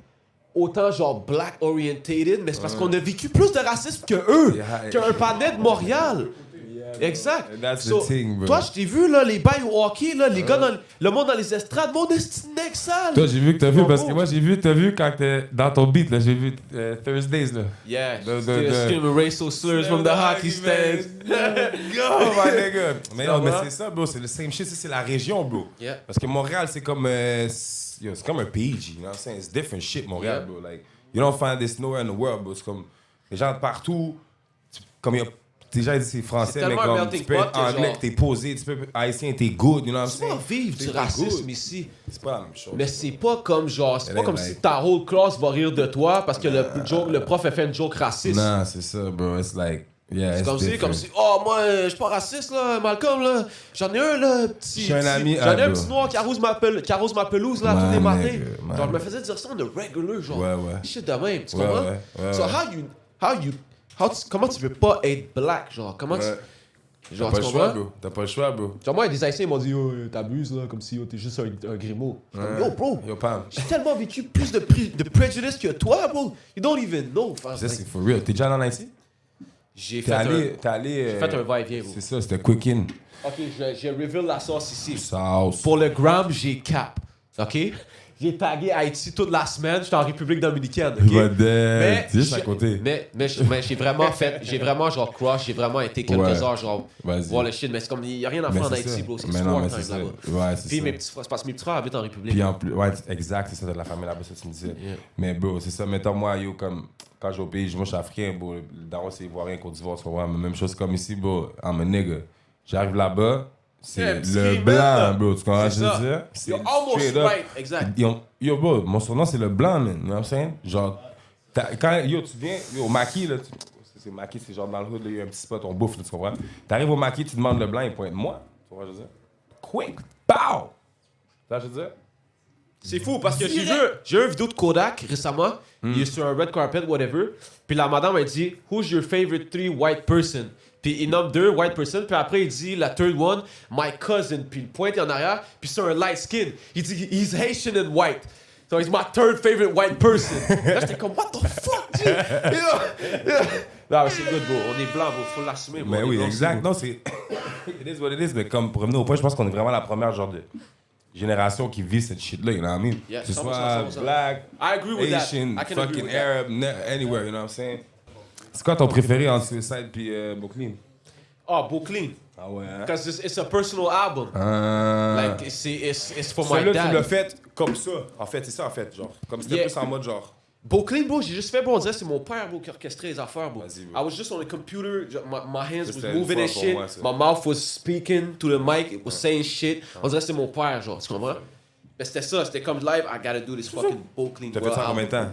autant, genre, black orientated, mais c'est parce qu'on a vécu plus de racisme que eux, Yeah. qu'un panel de Montréal. Exact. That's the thing, bro. Toi, je t'ai vu, là, les bails au hockey, là, les gars, le monde dans les estrades, mon esti neck sale. Toi, j'ai vu que t'as vu, Mon parce que beau. moi, t'as vu quand t'es dans ton beat, là, j'ai vu Thursdays, là. Yeah, The- still the- screaming racial slurs from the hockey stands. Go, my nigga. Mais non, mais c'est ça, bro, c'est le same shit, ça, c'est la région, bro. Yeah. Parce que Montréal, c'est comme, c'est comme un pays, you know what I'm saying? It's different shit, Montréal, Yeah. bro. Like, you don't find this nowhere in the world, bro. C'est comme, les gens de partout, comme il y a des gens disent c'est français, C'est mais tellement un comme, melting tu peux pot être que anglais, genre- que t'es posé, tu peux être haïtien, t'es good, you know what I'm Tu vas saying? vivre du T'es racisme good. ici. C'est pas la même chose. Mais c'est pas comme genre, c'est Elle pas est comme like- si ta whole class va rire de toi parce que le prof a fait une joke raciste. Non, c'est ça, bro. It's like, yeah, C'est it's comme si, different. oh, moi, je suis pas raciste, là, Malcolm, là. J'en ai un, là, petit. J'ai un petit- ami, J'en ai un bro. petit noir qui arrose ma pelouse, là, tous Man, les matins. nigga, man. Genre, je me faisais dire ça de regular, genre. Ouais. Shit de même, tu Ouais, comprends? ouais, So, ouais. comment tu veux pas être black, genre? Comment Ouais. tu. Genre, T'as pas tu le choix, comprends? bro. T'as pas le choix, bro. Genre, moi, des Haïtiens, ils m'ont dit, oh, t'abuses, là, comme si t'es juste un grimaud. Je suis comme, yo, bro. Yo, Pam. J'ai tellement vécu plus de prejudice que toi, bro. You don't even know. Enfin, Ça, c'est for real. T'es déjà allé en Haïti? j'ai T'es fait allé. j'ai fait un va-et-vient, bro. C'est ça, c'était quick in. Ok, j'ai reveal la sauce ici. Sauce. Pour le gram, j'ai cap. Ok? j'ai tagué Haïti toute la semaine, j'étais en République Dominicaine. Il Okay? va dead. C'est juste à j'ai- côté. mais j'ai vraiment j'ai vraiment genre crush, j'ai vraiment été quelques Ouais. heures genre Vas-y. voir le shit, mais c'est comme il y a rien à Mais faire en c'est Haïti, ça. bro, c'est Mais non, mais sport c'est time ça. là-bas. Ouais, c'est Puis ça. mes petits frères, c'est parce que mes petits frères habitent en République. Puis en plus, ouais, exact, c'est ça, de la famille là-bas, ça tu me disais. Yeah. Mais bro, c'est ça, mettons moi, yo, comme quand je vais au pays, moi je suis africain, bro, le daron c'est ivoirien, Côte d'Ivoire, tu comprends? Mais même chose comme ici, bro, I'm a nigga. J'arrive là-bas, c'est Yeah, le petit blanc, là. bro, tu comprends ce que je ça. veux dire? C'est You're almost straight up. right, exact. Yo, bro, mon surnom c'est le blanc, man, you know what I'm saying? Genre, quand, yo, tu viens, yo, au maquis, là, c'est maquis, c'est genre dans le hood, là, il y a un petit spot, on bouffe, là, tu comprends? T'arrives au maquis, tu demandes le blanc, il pointe moi, tu vois ce que je veux dire? Quick, pow! Tu vois ce que je veux dire? C'est fou parce que j'ai vu une vidéo de Kodak récemment. Il est sur un red carpet, whatever. Puis la madame a dit Who's your favorite 3 white person? Puis il nomme 2 white person. Puis après il dit la third one, my cousin. Puis il pointe en arrière. Puis c'est un light skin. Il dit He's Haitian and white. So he's my third favorite white person. Là j'étais comme What the fuck, dude? Non, mais c'est good, bro. On est blanc, bro. Faut l'assumer, bro. Mais On est oui, blanc, exact. c'est beau. Non, c'est. It is what it is, mais comme pour revenir au point, je pense qu'on est vraiment la première genre de génération qui vit cette shit-là, you know what I mean? Yeah, Que ce 100%, soit 100%. black, I agree with that. Asian, I can agree fucking with that. Arab, anywhere, you know what I'm saying? C'est quoi ton préféré entre Suicide puis Brooklyn? Oh, Brooklyn. Ah ouais, hein? Because it's a personal album. Like, it's for my Celui-là, dad. tu l'as fait comme ça. En fait, c'est ça, en fait, genre. Comme c'était Yeah. plus en mode genre. Brooklyn, bro, j'ai juste fait, bro, on dirait que c'est mon père, bro, qui orchestrait les affaires, bro. Vas-y, bro. I was just on the computer, my hands was C'était une moving fois and pour shit, moi, ça. my mouth was speaking to the mic, it was saying shit. On dirait que c'est mon père, genre, tu comprends? Mais c'était ça, c'était comme live, I gotta do this fucking Brooklyn. T'as fait ça en combien de temps?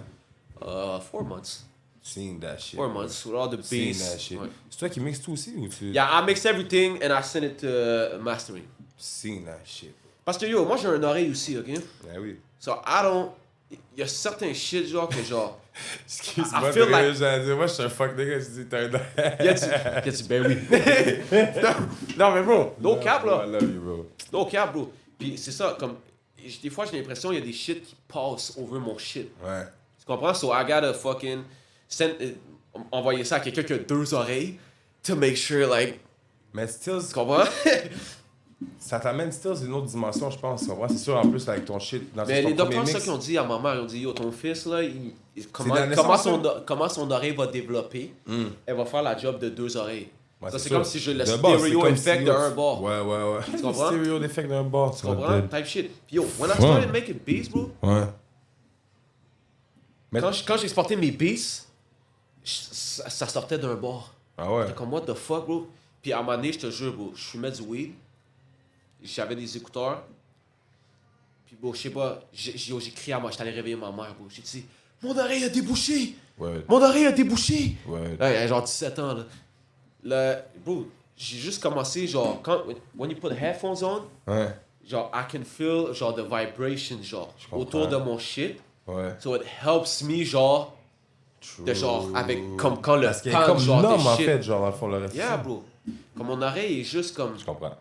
4 months. Seen that shit. 4 months, with all the Seen bass. that shit. Ouais. C'est toi qui mixes tout aussi ou tu. Yeah, I mix everything and I send it to mastering. Seen that shit. Parce que yo, moi j'ai un oreille aussi, ok? Ah oui. So I don't. Il y a certains shit, genre, que genre. Excuse-moi, I feel mais like- j'allais dire, moi je suis un fuck nigga, je dis t'as un. Il a dit, ben oui. non, mais bro, no cap, là. I love you, bro. No cap, bro. Puis c'est ça, comme. Des fois, j'ai l'impression qu'il y a des shit qui passent over mon shit. Ouais. Tu comprends? So I gotta fucking envoyer ça à quelqu'un qui a 2 oreilles to make sure, like. Mais still, Tu comprends? ça t'amène still c'est une autre dimension, je pense. Tu comprends? C'est sûr, en plus, avec ton shit. Dans Mais ton les docteurs, premier c'est ça mix. qu'ils ont dit à ma mère. Ils ont dit, yo, ton fils, là, comment, de la naissance, comment son oreille va développer, elle va faire la job de 2 oreilles. Ouais, Ça, c'est sûr. comme si je le De base, c'est stéréo comme effect si, d'un bord. Ouais, ouais, ouais. Tu comprends? Le stéréo effect d'un bord, Tu comprends? Type shit. Puis yo, when I Ouais. started making beats, bro, Ouais. Mais- quand j'ai exporté mes beats, ça sortait d'un bord. Ah ouais. J'étais comme, what the fuck, bro? Puis à un moment donné, je te jure, bro, je fumais du weed, j'avais des écouteurs, puis bro, je sais pas, j'ai crié à moi, j'étais allé réveiller ma mère, bro. J'ai dit, mon oreille a débouché! Ouais. Mon oreille a débouché! Ouais. Là, il y a genre 17 ans, là. Bro, j'ai juste commencé, genre, when you put headphones on, Ouais. genre, I can feel, genre, the vibration, genre, comprends. autour de mon shit. Ouais. So it helps me, genre, de genre, avec, comme quand le Parce qu'il est pan, comme genre, numb, des en shit. fait, genre, dans le fond, le reste. Yeah, bro. Comme mon oreille est juste comme, Je comprends.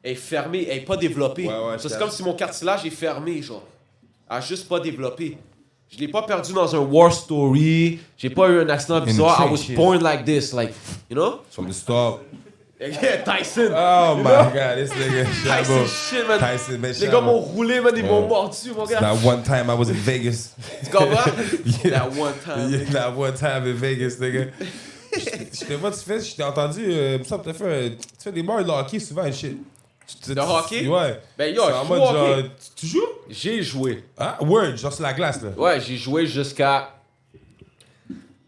elle est fermée, elle est pas développée. Ouais, ouais, Ça, c'est je comme si mon cartilage est fermé, genre. Elle a juste pas développé. Je l'ai pas perdu dans un war story. J'ai pas eu un accident bizarre. I was shit. born like this, like, you know? From the start. Yeah, Tyson. Oh my god, this nigga. Tyson shit, man. Tyson, man. Les gars m'ont roulé, man. Ils m'ont mordu, mon gars. That one time I was in Vegas. Tu comprends? Yeah. That one time. Yeah, that one time in Vegas, nigga. Je te vois, je t'ai entendu, ça, tu fais des bars de hockey souvent et shit. De hockey? Ouais. Ben, yo, C'est je en joue mode au genre, hockey. tu joues? J'ai joué. Ah, word, genre sur la glace, là. Ouais, j'ai joué jusqu'à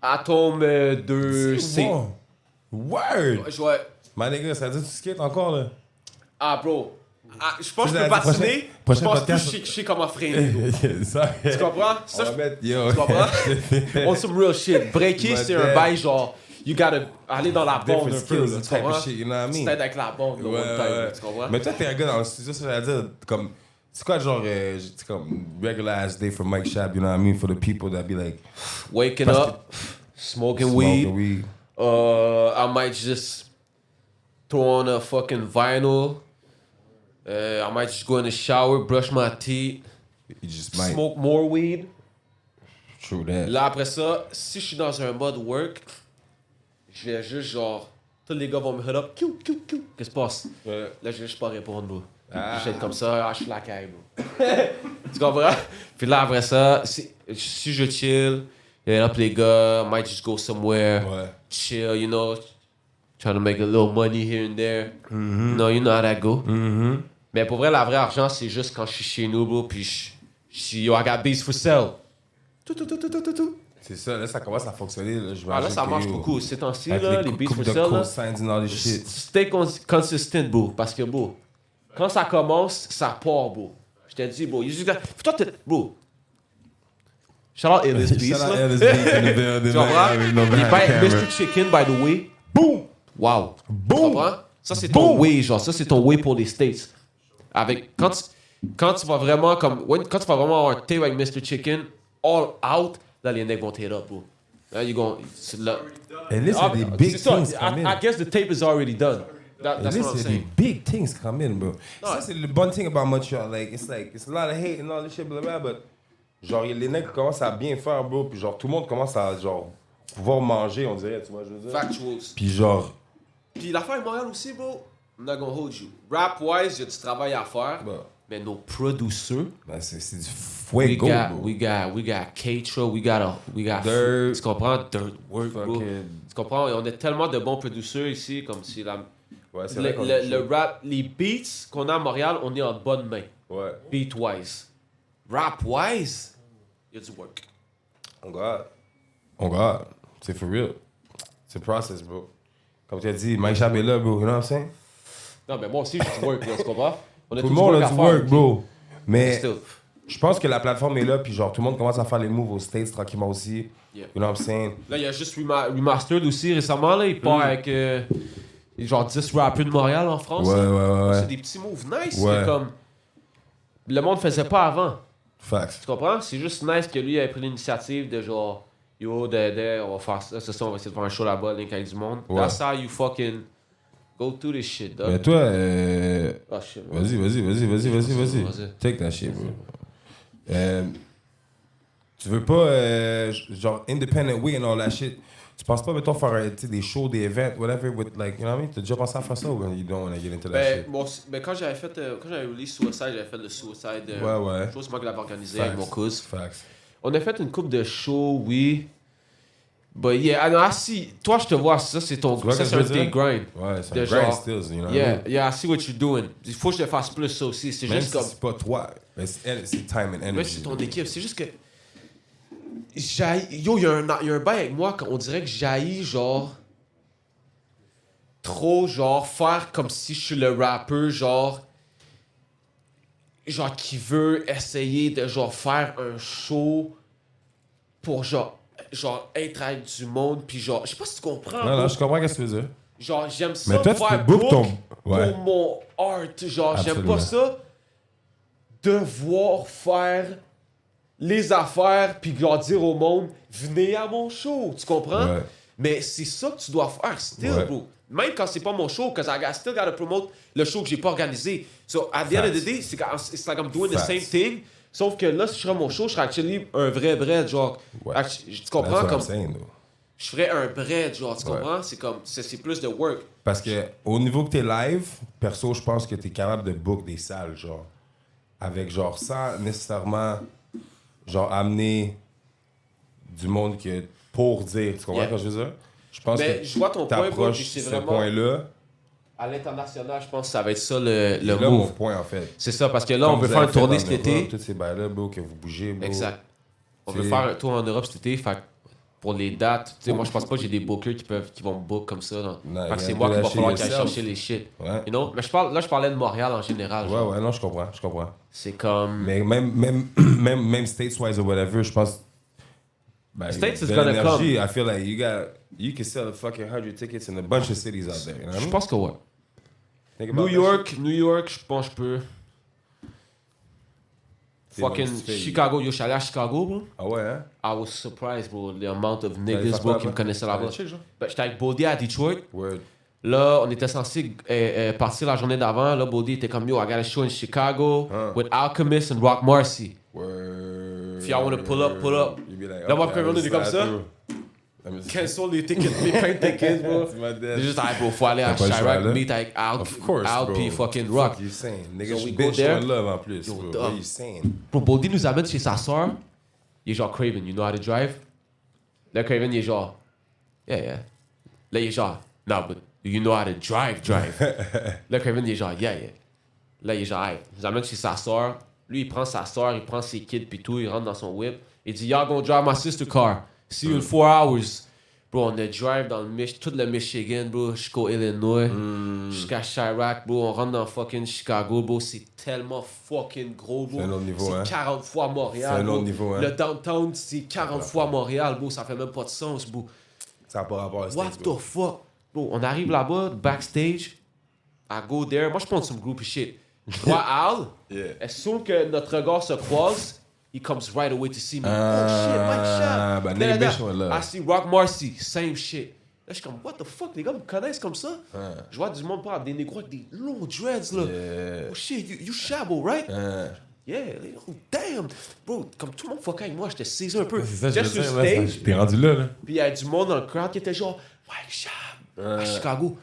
Atome 2C. Wow. Word! Je jouais. My nigga, ça veut dire que tu skates encore, là? Ah, bro. Ah, je pense que je C'est peux la patiner. prochaine Je pense podcast. que je sais comment freiner. Ça, Tu comprends? on Ça, va je mettre, yo. Tu comprends? On some real shit. Breaker, But c'est un then- bail genre, you gotta aller dans la bande Different un peu, skills, là, tu type of comprends? shit, you know what I Tu mean? t'aides avec la bande, là, Ouais, one time, ouais. tu comprends? Mais toi, t'es un gars dans le studio, ça, j'allais dire, comme, c'est quoi, genre, c'est comme, regular ass day for Mike Shab, you know what I mean? For the people that be like, Waking Parce up, smoking smoking weed. weed. I might just throw on a fucking vinyl. I might just go in the shower, brush my teeth, You just might. smoke more weed. True that. Là, après ça, si je suis dans un mode work, je vais juste genre, tous les gars vont me hit up, Qu'est-ce qui se passe? Ouais. Là, je vais juste pas répondre, bro. J'étais comme ça, je suis la caille, bro. Tu comprends? Puis là, après ça, si je chill, hit up les gars, I might just go somewhere, chill, you know, trying to make a little money here and there. No, you know how that go. Mais pour vrai, la vraie argent, c'est juste quand je suis chez nous, bro, puis je suis, yo, I got beats for sale. Tout. C'est ça, là, ça commence à fonctionner. Là, ça marche beaucoup. Ces temps-ci, là, les beats for sale, là, stay consistent, bro, parce que, bro, quand ça commence, ça part, bro. Je t'ai dit, bro, toi, bro. Shout out Ellis Beats, Shout out là. Ellis Beats in the building. Tu comprends? Il paye Mr. Chicken, by the way. Boom! Wow. Boom! Tu comprends? Ça, c'est ton way, genre. Ça, c'est ton way pour les States. Quand tu vas vraiment comme... Quand tu vas vraiment avoir un tape avec Mr. Chicken, all out, là, les necks vont t'hit up, bro. Là, you're going... Ellis, c'est des big things coming. I guess the tape is already done. That's what I'm Ellis, c'est des saying. big things coming, bro. Ça, c'est le bon thing about Montreal. Like, it's a lot of hate and all this shit, blah, blah, but... Genre, les necks commencent à bien faire, bro. Puis genre, tout le monde commence à, genre, pouvoir manger, on dirait, tu vois, je veux dire. Factuals. Puis genre... Puis l'affaire avec Montréal aussi, bro, I'm not gonna hold you. Rap-wise, il y a du travail à faire. Mais nos producers... Ben, c'est du fuego, bro. We got Keitra, we got Dirt. Tu comprends? Dirt work, bro. Fucking... Tu comprends? On a tellement de bons producers ici, comme si Ouais, c'est vrai qu'on a le rap, les beats qu'on a à Montréal, on est en bonne main. Ouais. Beat-wise. Rap-wise, il y a du work. On God. C'est for real. C'est process, bro. Comme tu as dit, Mike Chab est là, bro. You know what I'm saying? Non, mais moi aussi, j'ai du work, là, tu comprends? On a Tout le monde a à du faire, work, puis- bro. Mais Still. je pense que la plateforme est là, puis genre, tout le monde commence à faire les moves aux States tranquillement aussi. Yeah. You know what I'm saying? Là, il y a juste Remastered aussi récemment. Là, il part avec genre 10 rappeurs de Montréal en France. Ouais. C'est des petits moves nice. Ouais. C'est comme. Le monde faisait pas avant. Facts. Tu comprends? C'est juste nice que lui ait pris l'initiative de genre. Yo, Dédé, on va faire ça, c'est ça, on va essayer de faire un show là-bas, link avec du monde. Ouais. That's how you fucking go to this shit, dog. Mais toi, Oh shit. vas-y. Take that shit, bro. Tu veux pas, genre, independent way and all that shit. Tu penses pas, mettons, faire des shows, des events, whatever, with like, you know what I mean? T'as déjà pensé à faire ça ou you don't want to get into that shit? Ben, quand j'avais release Suicide, j'avais fait le Suicide. Ouais. Chose moi que l'avais organisé avec mon cousin. Facts. On a fait une couple de shows, oui. But yeah, I see. Toi, je te vois, ça, c'est ton vois ça, ce c'est que un je veux dire? grind. Ouais, c'est De un genre- grind stills, you know what I mean? Yeah, I see what you're doing. Il faut que je le fasse plus, ça aussi. C'est Même juste si comme. c'est pas toi, mais c'est time and Mais energy. c'est ton équipe. C'est juste que. Yo, il y a un bail avec moi, on dirait que j'haïs, genre. Trop, genre, faire comme si je suis le rappeur, genre. Genre, qui veut essayer de, genre, faire un show pour, genre être avec du monde, puis genre, je sais pas si tu comprends. Non, bro. je comprends ce que tu veux dire. Genre, j'aime ça Mais toi, tu faire te book book ton... Ouais. pour mon art. Genre, j'aime Absolument. pas ça devoir faire les affaires puis leur dire au monde, venez à mon show. Tu comprends? Ouais. Mais c'est ça que tu dois faire, still, Ouais. bro. Même quand c'est pas mon show, because I still gotta promote le show que j'ai pas organisé. So, at the end of the day, it's like I'm doing the Facts. same thing. Sauf que là, si je serais mon show, je serais actually un vrai bread, genre. Ouais. Tu comprends? That's what Comme, I'm saying, though. je ferais un bread, genre, tu Ouais. comprends? C'est comme, c'est plus de work. Parce que au niveau que t'es live, perso, je pense que t'es capable de book des salles, genre. Avec genre sans nécessairement genre amener du monde que pour dire. Tu comprends Yeah. ce que je veux dire? Je pense Mais que je vois ton point, bro, t'approches puis c'est ce vraiment- point-là. À l'international, je pense que ça va être ça le C'est là mon move. point en fait. C'est ça, parce que là, on Comme veut vous faire avez une fait tournée en cet Europe, été. Tous ces bails-là, bro, que vous bougez, bro. Exact. On veut C'est- faire un tour en Europe cet été, fait que pour les dates, tu sais, moi je pense pas que j'ai des bookers qui vont me book comme ça. Non. Non, Fait que you c'est gotta moi qui do va that falloir shit qu'aille yourself. chercher les shit. Ouais. You know? Mais je parlais de Montréal en général. genre. Ouais, non, je comprends. C'est comme. Mais même States-wise or whatever, je pense. Ben, States is de gonna l'énergie, I feel like you can sell a fucking 100 tickets in a bunch of cities out there. You know what I Je mean? pense que ouais. Think about New York, je pense que je peux. C'est bon, Fucking tu fais- Chicago, yo, je suis allé à Chicago, bro. that shit. Ah ouais, hein? I was surprised, bro, the amount of T'allais niggas, faire bro, quoi qui me là-bas? connaissaient là-bas. T'allais chill, genre? Ben, j'étais avec Bodie à Detroit. Word. Là, on était censé partir la journée d'avant. Là, Bodie était comme, yo, I got a show in Chicago with Alchemist and Rock Marcy. Word. If y'all wanna pull up, pull up. You be like, Là, moi, okay, après, on I'll était comme slide ça. through. Cancel les tickets, les plein de tickets, bro. C'est juste, bro, faut aller à Chirac, meet avec Al, P fucking Rock. You saying, nigga, So je we suis go bien there. showing love en plus, Yo, bro. dog. What you saying? Bro, Boldy nous amène chez sa soeur. Il est genre Craven, you know how to drive? Là, Craven, il est genre, yeah. Là, il est genre, no, but you know how to drive. Là, Craven, il est genre, yeah. Là, il est genre, hey, il nous amène chez sa soeur. Lui, il prend sa soeur, il prend ses kids, puis tout, il rentre dans son whip. Il dit, y'all gonna drive my sister car. See you in 4 hours. Bro, on a drive dans tout le Michigan, bro, jusqu'au Illinois, jusqu'à Chirac, bro. On rentre dans fucking Chicago, bro. C'est tellement fucking gros, bro. C'est un autre niveau, hein. 40 fois Montréal. C'est un bro. autre niveau, hein. Le downtown, c'est 40 fois Montréal, bro. Ça fait même pas de sens, bro. Ça n'a pas rapport à What the fuck? Bro, on arrive là-bas, backstage. I go there. Moi, je prends some groupie shit. Je vois Al. As soon que notre regard se croise, he comes right away to see me. Oh shit, Mike Schaap. Bah, Là, nigga, bitch, on love. I see Rock Marcy, same shit. Là, je suis comme, what the fuck, les gars me connaissent comme ça? Je vois du monde parler des négros avec des longs dreads, là. Oh shit, you Shabo, right? Yeah, oh damn. Bro, comme tout le monde fuck avec moi, j'étais saisi un peu. C'est ça, J'étais je sur veux dire, stage, t'es rendu là. puis il y a du monde dans le crowd qui était genre, Mike Schaap, à Chicago.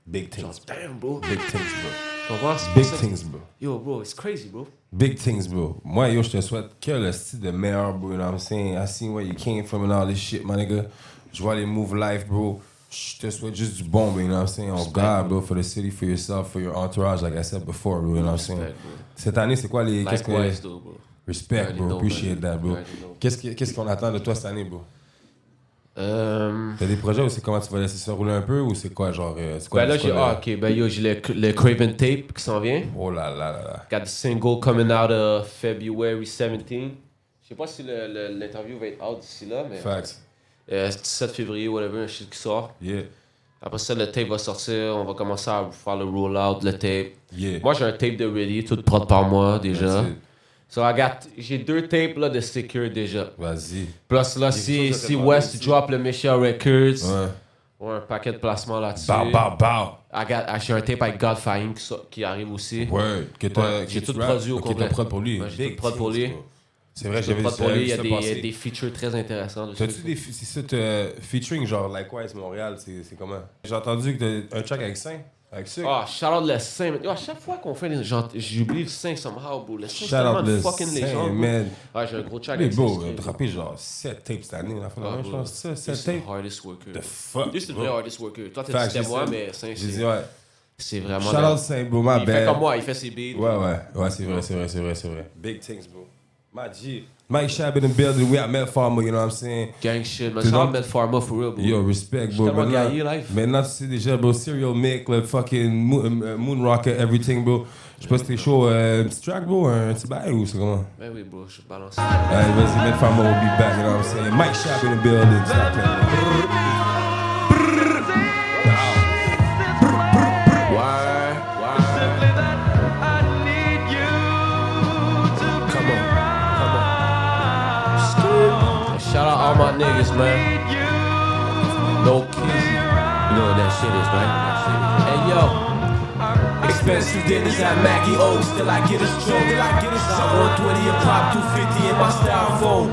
Big things, bro. Damn, bro. Big things, bro. Tu comprends? C'est Big pour ça que- things, bro. Yo, bro, it's crazy, bro. Big things, bro. Moi, yo, je te souhaite que le style de meilleur, bro. You know what I'm saying? I seen where you came from and all this shit, my nigga. Je vois les move life, bro. Je te souhaite juste du bon, bro. You know what I'm saying? On God, bro, for the city, for yourself, for your entourage, like I said before, bro. You know what I'm saying? Respect, bro. Cette année, c'est quoi les. Qu'est-ce Likewise, que. though, bro. Respect, already bro. know, Appreciate man. that, bro. You already know. Qu'est-ce qu'on attend de toi cette année, bro? T'as des projets ou c'est comment tu vas laisser ça rouler un peu ou c'est quoi, genre. C'est quoi, Ben là, c'est quoi j'ai le Craven Tape qui s'en vient. Oh là là là là. Got the single coming out February 17. Je sais pas si l'interview va être out d'ici là, mais. Facts. 17 février, whatever, un shit qui sort. Yeah. Après ça, le tape va sortir, on va commencer à faire le roll-out, le tape. Yeah. Moi, j'ai un tape de ready, tout prod par moi déjà. That's it. So, j'ai 2 tapes là, de Secure déjà. Vas-y. Plus là, si West drop le Michel Records, Ouais. ou un paquet de placements là-dessus. Bow. J'ai un tape avec Godfine qui arrive aussi. Ouais. Que t'as. Ouais, j'ai tout produit au complet. t'as prod pour lui. Ouais, j'ai Big tout prod pour things, lui. bro. C'est vrai, J'ai j'avais pas pour lui, il y a ça des passer. features très intéressants dessus. T'as-tu des c'est ça, featuring genre Likewise Montréal, c'est comment? J'ai entendu que t'as un track avec Saint, avec Sucre. Ah, shout out le Saint. Yo, à chaque fois qu'on fait les gens, j'oublie le Saint somehow, bro. Le Saint, c'est Shout tellement out une le fucking Saint, légende, bro. man. Ouais, j'ai un gros track Les avec beaux, Saint. droppé genre 7 tapes cette année, la fin de Ah, l'année, je bro. pense. Ça, Lui, 7 c'est le tapes. hardest worker. The fuck. Lui, c'est le vrai bro. hardest worker. Toi, Facts, c'était moi, j'ai mais Saint, J'ai dit, ouais. c'est vraiment... Shout out Saint, bro, my Il fait bad. comme moi, il fait ses beats. Ouais, c'est vrai. Big things, bro. My G. Mike Schaap in the building, we at Met Farmer, you know what I'm saying? Gang shit, man. Puis Shout out donc- Mel Pharma, for real, bro. Yo, respect, Je bro. suis tellement gaillé, live. Maintenant, tu sais déjà, bro, Serial Mick, le fucking Moonrocker, everything, bro. Je sais pas si t'es chaud, un petit track, bro, un petit bail ou c'est comment? Ben oui, bro, je balance. Allez, vas-y, Met Farmer will be back, you know what I'm saying? Mike Schaap in the building, stop playing. Shout out all my niggas, man. No Kizzy. You know what that shit is, right? Hey, yo. Expensive dinners at Mackie O's. Till I get a stroke. I'm 120 a pop, 250 in my styrofoam.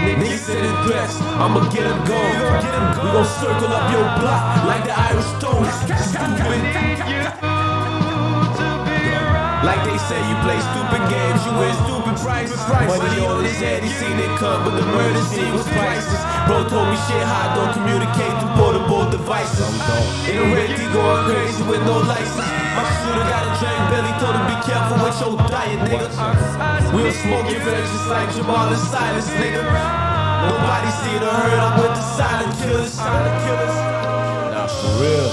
Niggas said impressed, I'ma get him going. We gon' circle up your block like the Irish Stones. Stupid. Like they say, you play stupid games, you win stupid prizes. Money on his head, he seen it come, but the murder scene was priceless. Bro told me shit hot, don't communicate through portable devices. In a red, he going crazy with no license. My shooter got a drain belly, told him be careful with your diet, nigga. We'll smoke your friends just like Jamal and Silas, nigga. Nobody seen or heard, I'm with the silent killers. Nah, for real.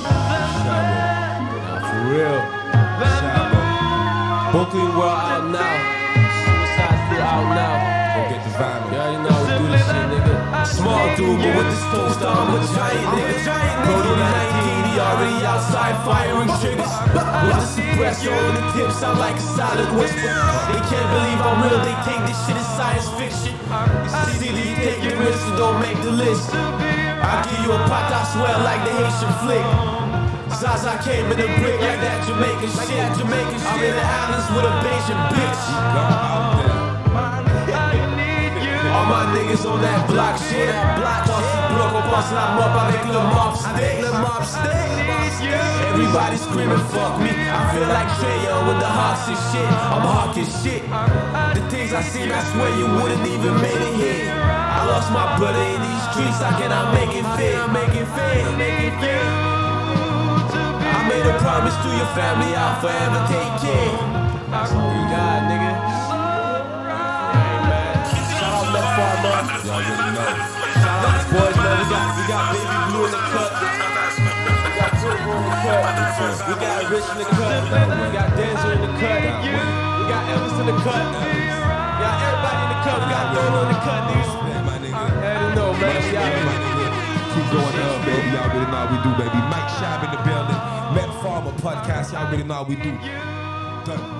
Nah, for real. Brooklyn World out now. Suicide Crew out now. Go get the vibe. You already know how we do this shit, nigga. Small dude, but with this toaster, I'm a giant, nigga. Brody 19, he already outside firing triggers. With the suppressor on the tip, sound like a silent whisper. They can't believe I'm real, they think this shit is science fiction. Silly, you take your risks and don't make the list. I'll give you a pot, I swear, like the Haitian flick. Zaza came in a brick like that Jamaican shit. I'm in the islands with a Bayesian bitch. All my niggas on that block shit. Posse bloc, on passe la mop avec le mob stick. Everybody screaming fuck me. I feel like Trey Young with the hawks and shit. I'm hawk as shit. The things I seen, I swear you wouldn't even made it here. I lost my brother in these streets, how can I make it fit? I made a promise to your family, I'll forever take care. That's all you got, nigga. Hey, man. Shout out Left Farmer. Y'all already know. Shout out the boys, man. We got Baby Blue in the cut. We got Silver in the cut. We got Rich in the cut. We got Denzel in the cut. We got Elvis in the cut. We got everybody in the cut. We got Dono in the cut, nigga. My nigga. I don't know, man. We out here. Keep going up, baby. Y'all already know how we do, baby. Mike Shab in the building. Met Farmer podcast. Y'all already know how we do. Done.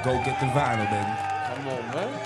Go get the vinyl, baby. Come on, man.